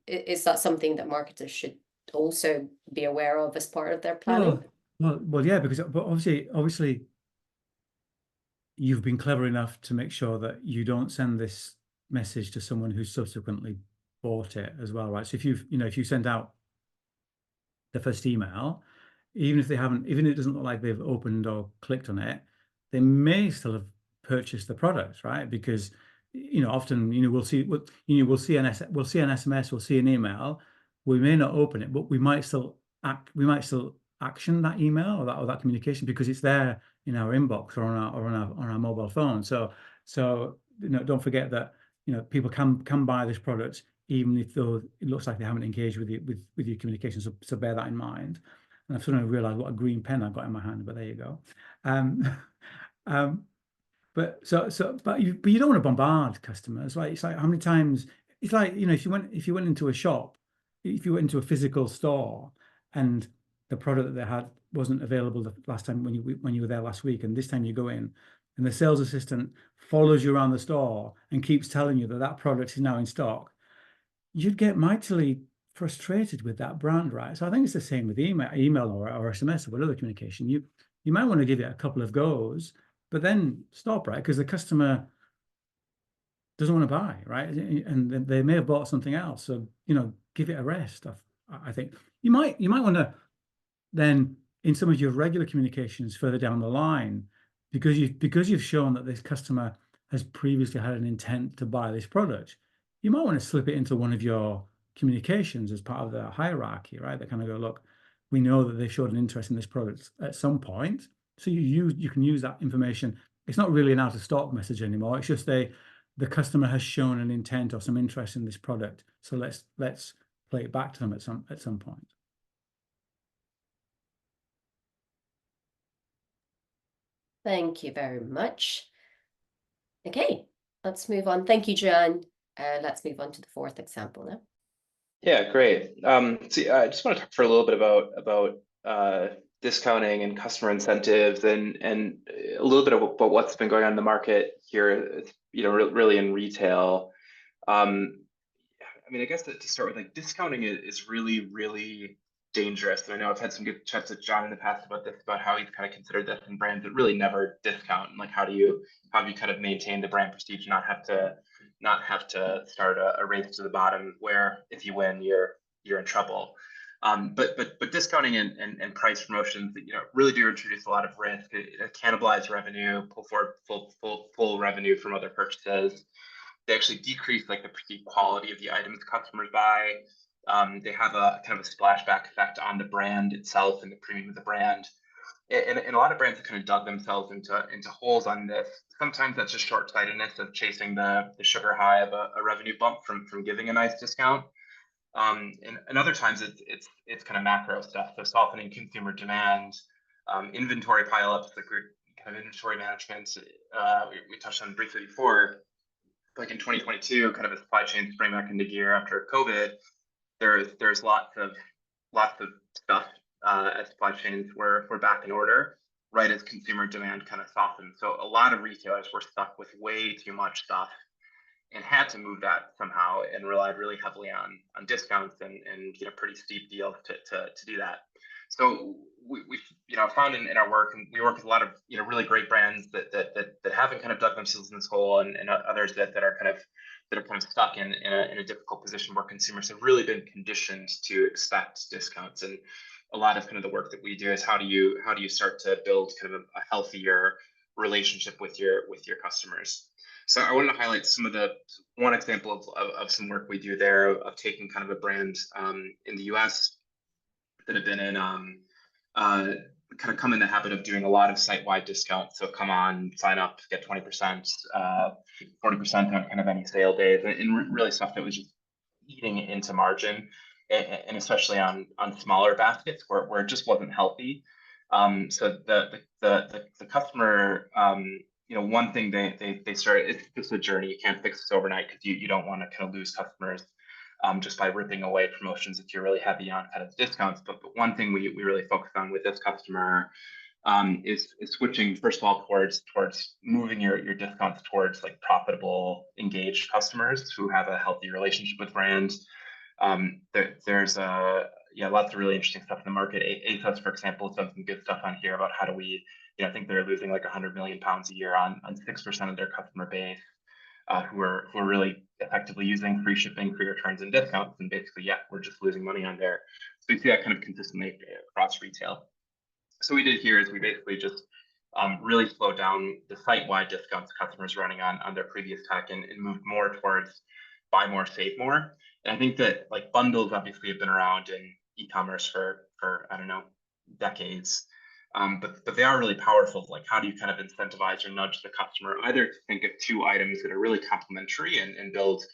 Is that something that marketers should also be aware of as part of their planning? Well, yeah, but obviously, you've been clever enough to make sure that you don't send this message to someone who subsequently bought it as well, right? So if you send out the first email, even if it doesn't look like they've opened or clicked on it, they may still have purchased the product, right? Because often we'll see an SMS, we'll see an email, we may not open it, but we might still action that email or that communication, because it's there in our inbox or on our mobile phone. So don't forget that people can buy this product even if though it looks like they haven't engaged with your communication. So bear that in mind. And I've suddenly realized what a green pen I've got in my hand, but there you go. But you don't want to bombard customers, right? It's like, how many times, it's like, if you went into a shop, if you went into a physical store and the product that they had wasn't available the last time when you were there last week, and this time you go in and the sales assistant follows you around the store and keeps telling you that product is now in stock, you'd get mightily frustrated with that brand, right? So I think it's the same with email or SMS or whatever communication. You might want to give it a couple of goes, but then stop, right? Because the customer doesn't want to buy, right? And they may have bought something else. So give it a rest. I think you might want to then, in some of your regular communications further down the line, because you've shown that this customer has previously had an intent to buy this product, you might want to slip it into one of your communications as part of the hierarchy, right? They kind of go, look, we know that they showed an interest in this product at some point, so you can use that information. It's not really an out of stock message anymore. It's just the customer has shown an intent or some interest in this product, so let's play it back to them at some point. Thank you very much. Okay, let's move on. Thank you, Joanne. Let's move on to the fourth example now. Yeah, great. So I just want to talk for a little bit about discounting and customer incentives, and a little bit about what's been going on in the market here, really in retail. I guess to start with, like, discounting is really, really dangerous. And I know I've had some good chats with John in the past about this, about how he's kind of considered this in brands that really never discount, and like how do you kind of maintain the brand prestige, not have to start a race to the bottom where if you win you're in trouble. But discounting and price promotions, really do introduce a lot of risk. It cannibalize revenue, pull forward full revenue from other purchases. They actually decrease like the perceived quality of the items customers buy. They have a kind of a splashback effect on the brand itself and the premium of the brand. And a lot of brands have kind of dug themselves into holes on this. Sometimes that's just short-sightedness of chasing the sugar high of a revenue bump from giving a nice discount. And other times it's kind of macro stuff. So softening consumer demand, inventory pileups, the kind of inventory management we touched on briefly before. Like in 2022, kind of a supply chain spring back into gear after COVID, there's lots of stuff as supply chains were back in order, right as consumer demand kind of softened. So a lot of retailers were stuck with way too much stuff and had to move that somehow, and relied really heavily on discounts and pretty steep deals to do that. So we found in our work, and we work with a lot of really great brands that haven't kind of dug themselves in this hole, and others that are kind of that are kind of stuck in a difficult position where consumers have really been conditioned to expect discounts. And a lot of kind of the work that we do is how do you start to build kind of a healthier relationship with your customers. So I wanted to highlight one example of some work we do there of taking kind of a brand in the US that have been in kind of come in the habit of doing a lot of site-wide discounts. So come on, sign up, get 20%, 40% on kind of any sale days, and really stuff that was just eating into margin, and especially on smaller baskets where it just wasn't healthy. So the customer, one thing they started, it's just a journey. You can't fix this overnight because you don't want to kind of lose customers just by ripping away promotions if you're really heavy on kind of discounts. But one thing we really focused on with this customer is switching, first of all, towards moving your discounts towards like profitable, engaged customers who have a healthy relationship with brands. There's lots of really interesting stuff in the market. ASOS, for example, has done some good stuff on here about how do we, I think they're losing like 100 million pounds a year on 6% of their customer base. Who are really effectively using free shipping, free returns, and discounts, and basically, we're just losing money on there. So we see that kind of consistently across retail. So what we did here is we basically just really slowed down the site-wide discounts customers running on their previous tech and moved more towards buy more, save more. And I think that like bundles obviously have been around in e-commerce for I don't know, decades. But they are really powerful. Like, how do you kind of incentivize or nudge the customer either to think of two items that are really complementary and build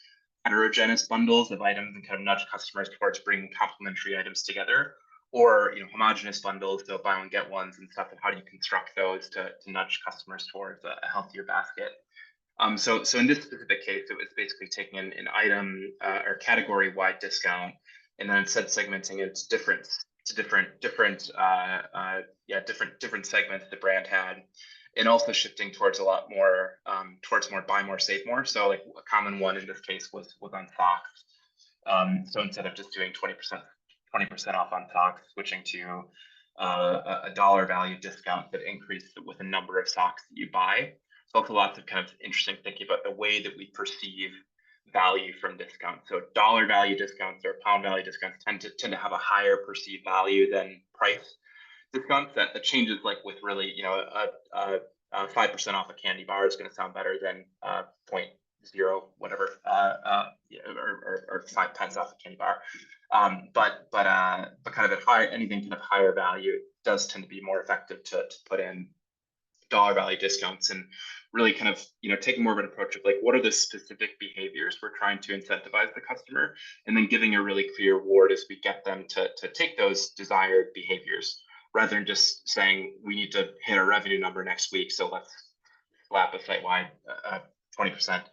heterogeneous bundles of items and kind of nudge customers towards bringing complementary items together, or homogeneous bundles, so buy one get ones and stuff, and how do you construct those to nudge customers towards a healthier basket. So in this specific case, it was basically taking an item or category wide discount and then instead segmenting it to different segments the brand had, and also shifting towards a lot more towards more buy more, save more. So like a common one in this case was on socks. So instead of just doing 20% off on socks, switching to a dollar value discount that increased with the number of socks that you buy. So also lots of kind of interesting thinking about the way that we perceive value from discounts. So dollar value discounts or pound value discounts tend to have a higher perceived value than price discounts. That changes like with really, 5% off a candy bar is going to sound better than 0.0 whatever, or 5 pence off a candy bar. But kind of at anything kind of higher value does tend to be more effective to put in dollar value discounts, and really kind of taking more of an approach of like, what are the specific behaviors we're trying to incentivize the customer, and then giving a really clear reward as we get them to take those desired behaviors, rather than just saying we need to hit our revenue number next week, so let's slap a site-wide 20%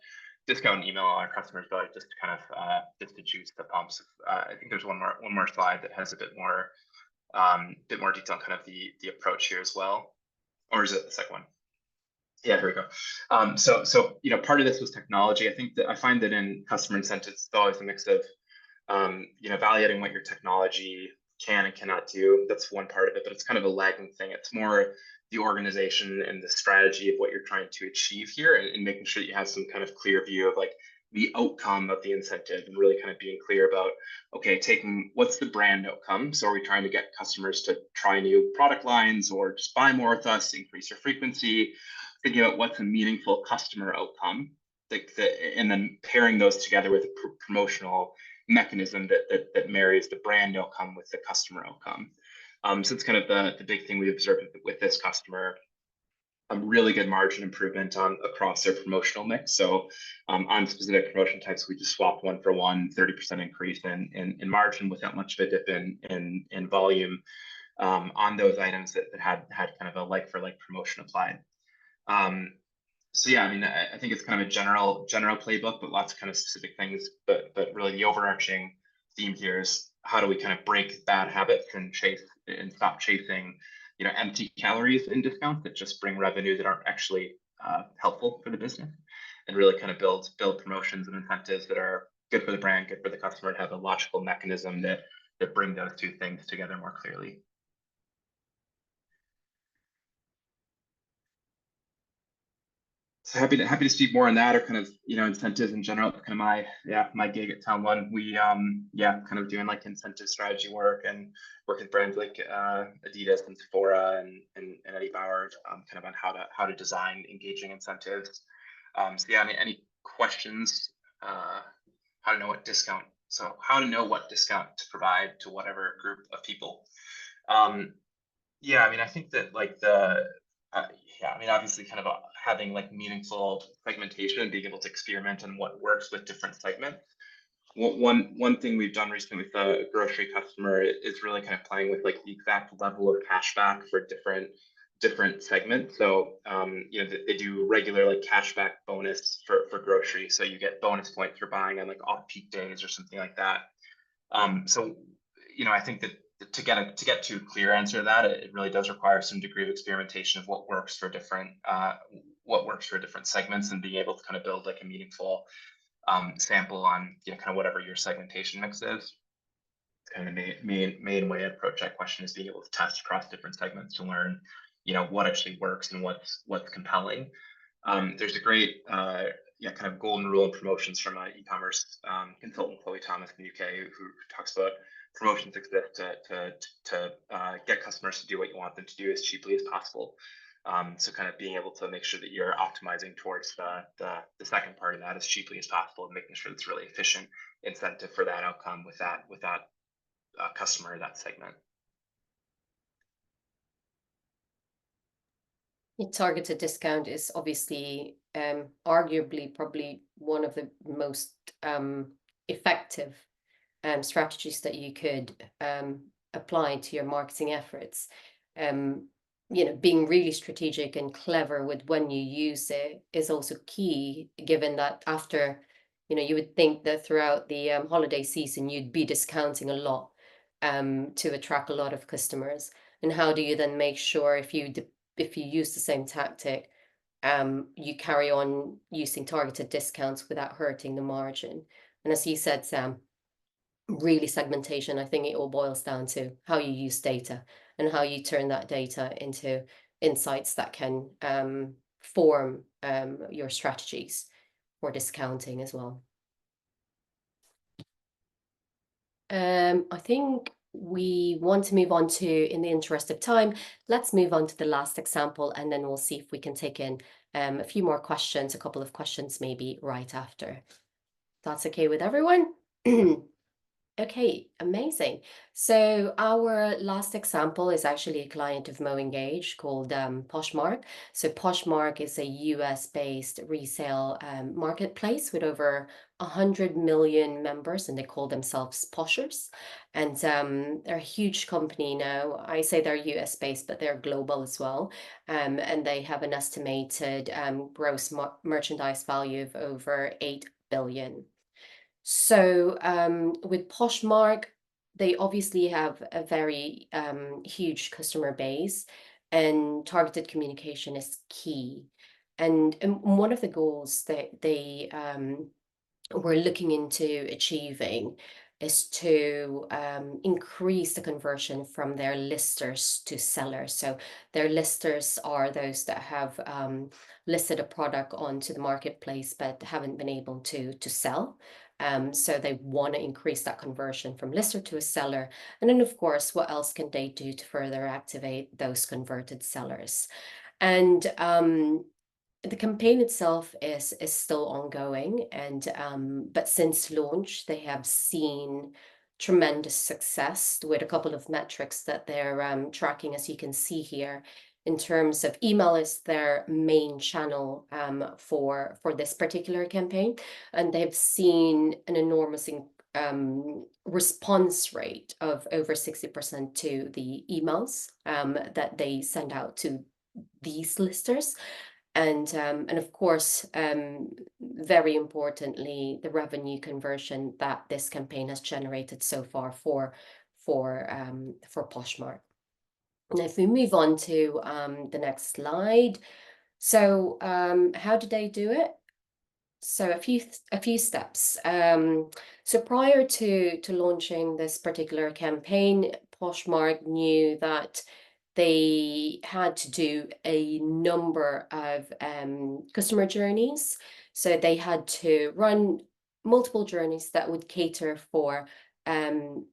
discount and email all our customers, but just to kind of just to juice the pumps. I think there's one more slide that has a bit more detail on kind of the approach here as well. Or is it the second one? Yeah, here we go. So part of this was technology. I find that in customer incentives, it's always a mix of evaluating what your technology can and cannot do. That's one part of it, but it's kind of a lagging thing. It's more the organization and the strategy of what you're trying to achieve here, and making sure that you have some kind of clear view of like the outcome of the incentive, and really kind of being clear about, okay, what's the brand outcome? So are we trying to get customers to try new product lines or just buy more with us, increase their frequency? Thinking about what's a meaningful customer outcome, and then pairing those together with a promotional mechanism that marries the brand outcome with the customer outcome. So it's kind of the big thing we observed with this customer. A really good margin improvement across their promotional mix. So on specific promotion types, we just swapped 1-for-1, 30% increase in margin without much of a dip in volume on those items that had kind of a like for like promotion applied. So yeah, I mean, I think it's kind of a general playbook, but lots of kind of specific things. But really the overarching theme here is how do we kind of break bad habits and stop chasing empty calories in discounts that just bring revenue that aren't actually helpful for the business, and really kind of build promotions and incentives that are good for the brand, good for the customer, and have a logical mechanism that bring those two things together more clearly. So happy to speak more on that, or kind of, you know, incentives in general. Kind of my gig at talon.one. We kind of doing like incentive strategy work and work with brands like Adidas and Sephora and Eddie Bauer, kind of on how to design engaging incentives. So yeah, any questions? How to know what discount? So how to know what discount to provide to whatever group of people. Yeah, I mean, I think that like yeah, I mean, obviously kind of having like meaningful segmentation and being able to experiment on what works with different segments. One thing we've done recently with a grocery customer is really kind of playing with like the exact level of cashback for different segments. So you know, they do regular like cashback bonus for grocery. So you get bonus points for buying on like off-peak days or something like that. So you know, I think that to get to a clear answer to that, it really does require some degree of experimentation of what works for different segments, and being able to kind of build like a meaningful sample on, you know, kind of whatever your segmentation mix is. Kind of the main way to approach that question is being able to test across different segments to learn, you know, what actually works and what's compelling. There's a great kind of golden rule in promotions from an e-commerce consultant, Chloe Thomas in the UK, who talks about promotions exist to get customers to do what you want them to do as cheaply as possible. So kind of being able to make sure that you're optimizing towards the second part of that as cheaply as possible, and making sure it's really efficient incentive for that outcome with that customer, that segment. Targeted discount is obviously arguably probably one of the most effective strategies that you could apply to your marketing efforts. You know, being really strategic and clever with when you use it is also key, given that after, you know, you would think that throughout the holiday season you'd be discounting a lot to attract a lot of customers. And how do you then make sure if you use the same tactic, you carry on using targeted discounts without hurting the margin? And as you said, Sam, really segmentation, I think it all boils down to how you use data and how you turn that data into insights that can form your strategies for discounting as well. I think we want to move on to, in the interest of time, let's move on to the last example, and then we'll see if we can take in a few more questions, a couple of questions maybe right after. That's okay with everyone? Okay, amazing. So our last example is actually a client of MoEngage called Poshmark. So Poshmark is a US-based resale marketplace with over 100 million members, and they call themselves Poshers. And they're a huge company now. I say they're US-based, but they're global as well. And they have an estimated gross merchandise value of over 8 billion. So with Poshmark, they obviously have a very huge customer base, and targeted communication is key. And one of the goals that they were looking into achieving is to increase the conversion from their listers to sellers. So their listers are those that have listed a product onto the marketplace but haven't been able to sell. So they want to increase that conversion from lister to a seller. And then, of course, what else can they do to further activate those converted sellers? And the campaign itself is still ongoing, and but since launch, they have seen tremendous success with a couple of metrics that they're tracking, as you can see here. In terms of email is their main channel for this particular campaign, and they've seen an enormous response rate of over 60% to the emails that they send out to these listers. And of course, very importantly, the revenue conversion that this campaign has generated so far for Poshmark. And if we move on to the next slide, so how did they do it? So a few steps. So prior to launching this particular campaign, Poshmark knew that they had to do a number of customer journeys. So they had to run multiple journeys that would cater for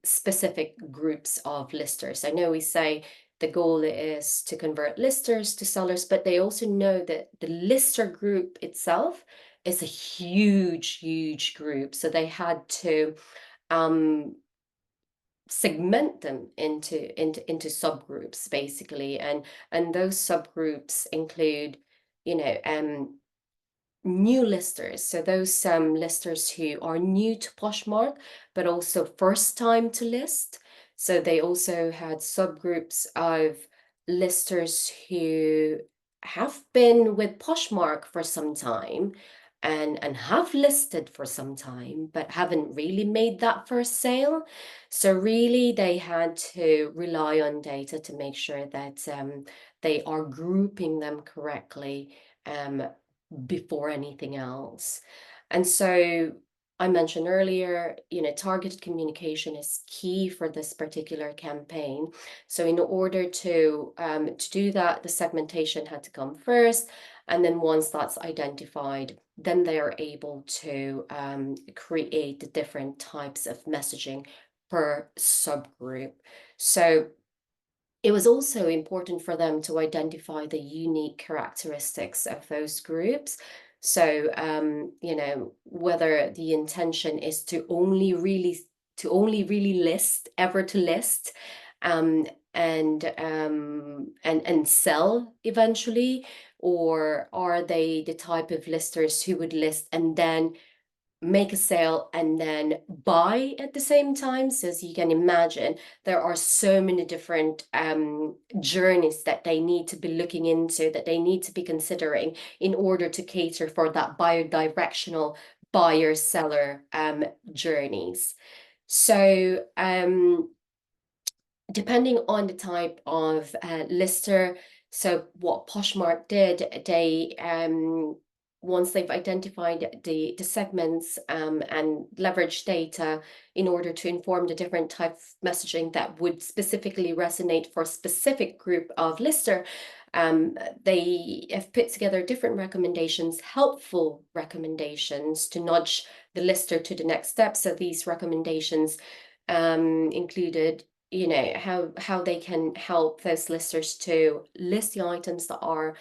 specific groups of listers. I know we say the goal is to convert listers to sellers, but they also know that the lister group itself is a huge group. So they had to segment them into subgroups basically, and those subgroups include, you know, new listers, so those listers who are new to Poshmark but also first time to list. So they also had subgroups of listers who have been with Poshmark for some time and have listed for some time but haven't really made that first sale. So really they had to rely on data to make sure that they are grouping them correctly before anything else. And so I mentioned earlier, you know, targeted communication is key for this particular campaign. So in order to do that, the segmentation had to come first. And then once that's identified, then they are able to create the different types of messaging per subgroup. So it was also important for them to identify the unique characteristics of those groups. So, you know, whether the intention is to only really list, ever to list, and sell eventually, or are they the type of listers who would list and then make a sale and then buy at the same time? So as you can imagine, there are so many different journeys that they need to be looking into, that they need to be considering in order to cater for that bi-directional buyer-seller journeys. So depending on the type of lister, so what Poshmark did, they once they've identified the segments and leverage data in order to inform the different type of messaging that would specifically resonate for a specific group of lister, they have put together different recommendations, helpful recommendations to nudge the lister to the next step. So these recommendations included, you know, how they can help those listers to list the items that are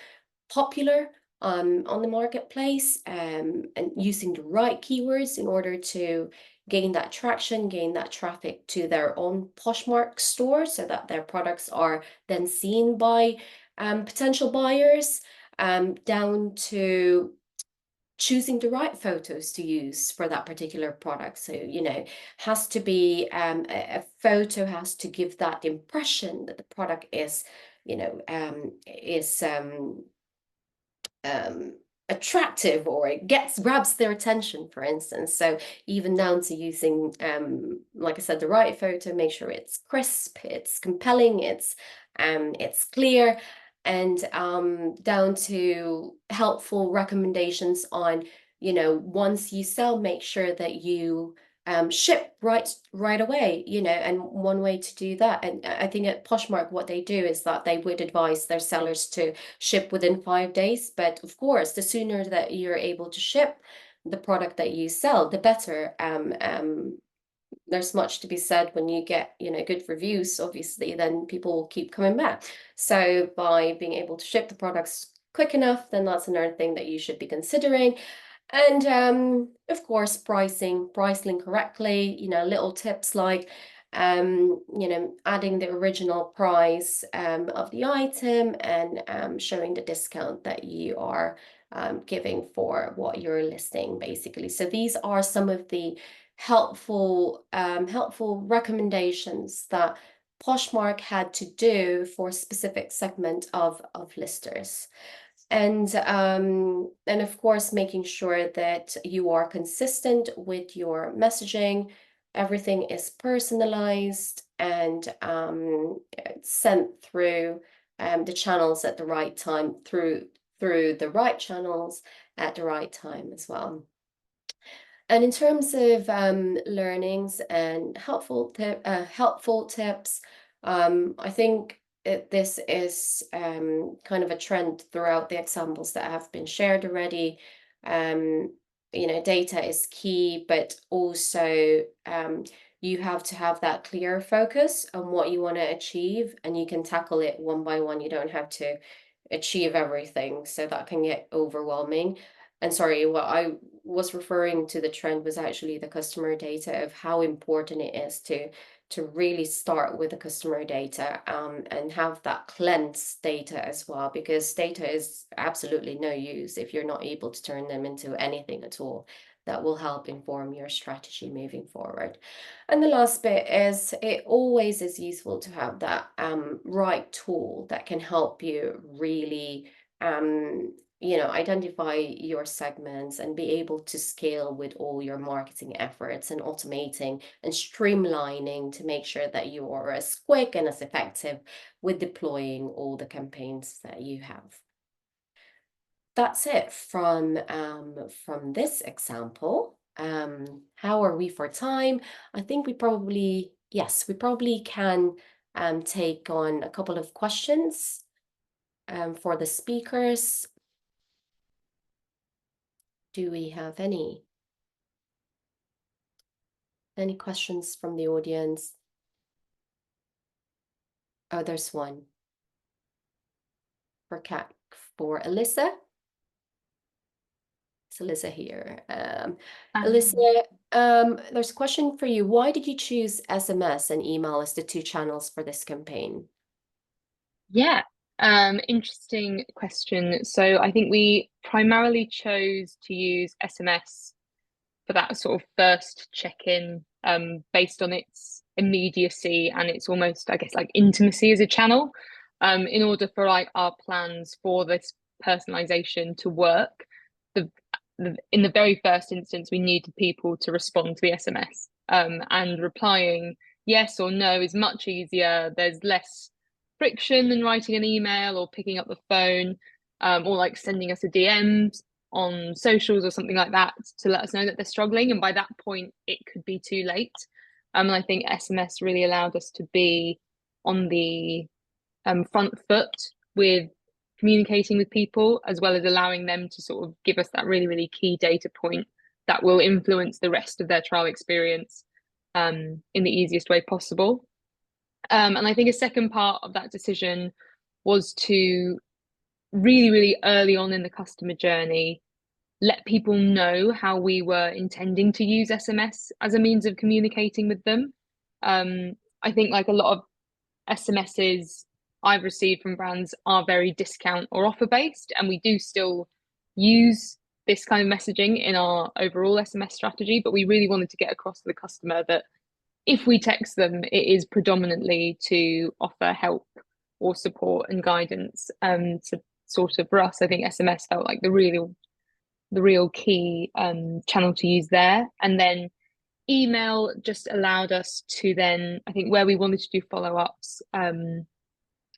popular on the marketplace, and using the right keywords in order to gain that traction, gain that traffic to their own Poshmark store, so that their products are then seen by potential buyers, down to choosing the right photos to use for that particular product. So, you know, has to be a photo has to give that impression that the product is, you know, attractive, or it grabs their attention, for instance. So even down to using, like I said, the right photo, make sure it's crisp, it's compelling, it's clear, and down to helpful recommendations on, you know, once you sell, make sure that you ship right away, you know. And one way to do that, and I think at Poshmark what they do is that they would advise their sellers to ship within 5 days. But of course, the sooner that you're able to ship the product that you sell, the better. There's much to be said when you get, you know, good reviews, obviously, then people will keep coming back. So by being able to ship the products quick enough, then that's another thing that you should be considering. And of course, pricing correctly, you know, little tips like, you know, adding the original price of the item, and showing the discount that you are giving for what you're listing, basically. So these are some of the helpful recommendations that Poshmark had to do for a specific segment of listers. And of course, making sure that you are consistent with your messaging, everything is personalized and sent through the channels at the right time, through the right channels at the right time as well. And in terms of learnings and helpful tips, I think this is kind of a trend throughout the examples that have been shared already. You know, data is key, but also you have to have that clear focus on what you want to achieve, and you can tackle it one by one. You don't have to achieve everything, so that can get overwhelming. And sorry, what I was referring to the trend was actually the customer data, of how important it is to really start with the customer data and have that cleansed data as well, because data is absolutely no use if you're not able to turn them into anything at all that will help inform your strategy moving forward. And the last bit is, it always is useful to have that right tool that can help you really you know, identify your segments and be able to scale with all your marketing efforts, and automating and streamlining to make sure that you are as quick and as effective with deploying all the campaigns that you have. That's it from this example. How are we for time? I think we probably, yes, we probably can take on a couple of questions for the speakers. Do we have any questions from the audience? Oh, there's one for Alyssa. It's Alyssa here. Alyssa, there's a question for you. Why did you choose SMS and email as the two channels for this campaign? Yeah, interesting question. So I think we primarily chose to use SMS for that sort of first check-in, based on its immediacy and its almost, I guess, like intimacy as a channel. In order for like our plans for this personalization to work, in the very first instance, we needed people to respond to the SMS. And replying yes or no is much easier. There's less friction than writing an email or picking up the phone, or like sending us a DM on socials or something like that to let us know that they're struggling. And by that point, it could be too late. And I think SMS really allowed us to be on the front foot with communicating with people, as well as allowing them to sort of give us that really, really key data point that will influence the rest of their trial experience in the easiest way possible. And I think a second part of that decision was to really, really early on in the customer journey, let people know how we were intending to use SMS as a means of communicating with them. I think like a lot of SMSs I've received from brands are very discount or offer based, and we do still use this kind of messaging in our overall SMS strategy, but we really wanted to get across to the customer that if we text them, it is predominantly to offer help or support and guidance. So sort of for us, I think SMS felt like the real key channel to use there. And then email just allowed us to then, I think, where we wanted to do follow-ups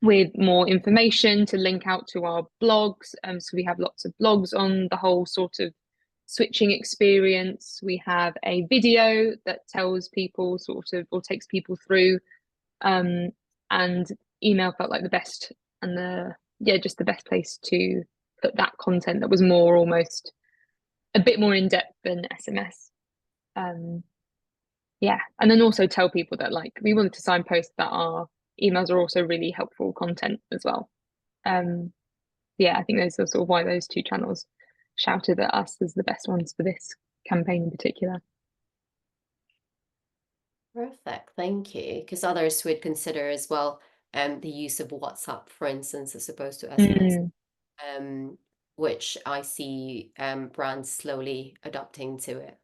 with more information to link out to our blogs. So we have lots of blogs on the whole sort of switching experience. We have a video that tells people sort of, or takes people through, and email felt like the best, and just the best place to put that content that was more almost a bit more in depth than SMS. Yeah, and then also tell people that like we wanted to signpost that our emails are also really helpful content as well. Yeah, I think those are sort of why those two channels shouted at us as the best ones for this campaign in particular. Perfect, thank you. Because others would consider as well the use of WhatsApp, for instance, as opposed to SMS, which I see brands slowly adopting to it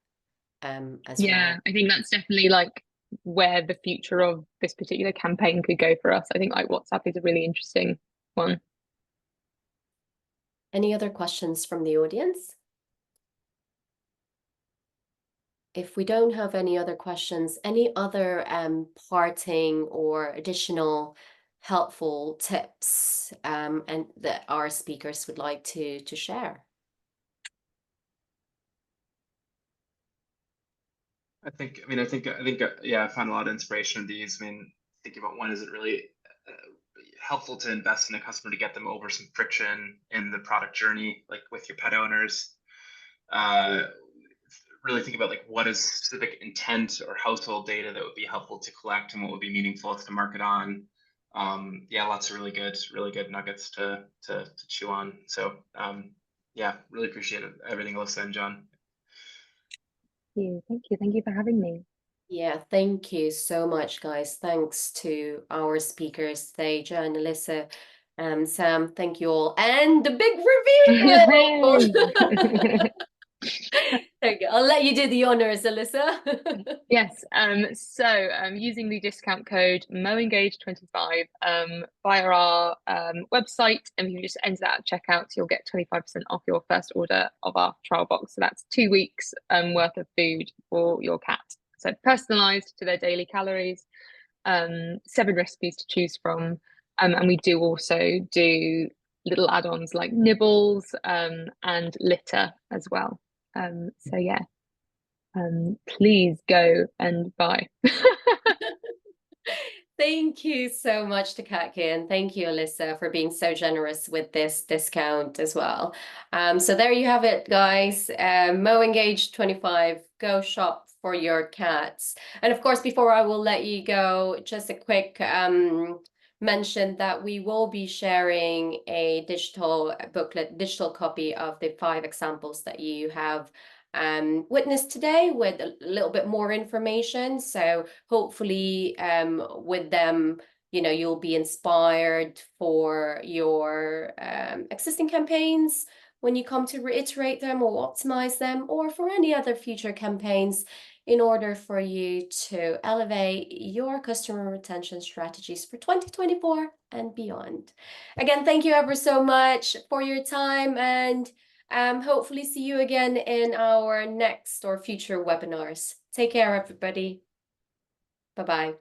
as Yeah, well. I think that's definitely like where the future of this particular campaign could go for us. I think like WhatsApp is a really interesting one. Any other questions from the audience? If we don't have any other questions, any other parting or additional helpful tips and that our speakers would like to share? I think, yeah, I found a lot of inspiration in these. I mean, thinking about one, is it really helpful to invest in a customer to get them over some friction in the product journey, like with your pet owners. Really think about like what is specific intent or household data that would be helpful to collect and what would be meaningful to market on. Yeah, lots of really good nuggets to chew on. So yeah, really appreciate everything, Alyssa and John. Thank you for having me. Yeah, thank you so much, guys. Thanks to our speakers today, John, Alyssa, Sam. Thank you all, and the big reveal. There you go. I'll let you do the honors, Alyssa. Yes, so using the discount code MOEngage25 via our website, and you just enter that at checkout, you'll get 25% off your first order of our trial box. So that's 2 weeks worth of food for your cat. So personalized to their daily calories, 7 recipes to choose from, and we do also do little add-ons like nibbles and litter as well. So yeah. Please go and buy. Thank you so much to Katkin. Thank you, Alyssa, for being so generous with this discount as well. So there you have it, guys. MoEngage25. Go shop for your cats. And of course, before I will let you go, just a quick mention that we will be sharing a digital booklet, digital copy of the 5 examples that you have witnessed today with a little bit more information. So hopefully with them, you know, you'll be inspired for your existing campaigns when you come to reiterate them or optimize them, or for any other future campaigns, in order for you to elevate your customer retention strategies for 2024 and beyond. Again, thank you ever so much for your time, and hopefully see you again in our next or future webinars. Take care, everybody. Bye-bye.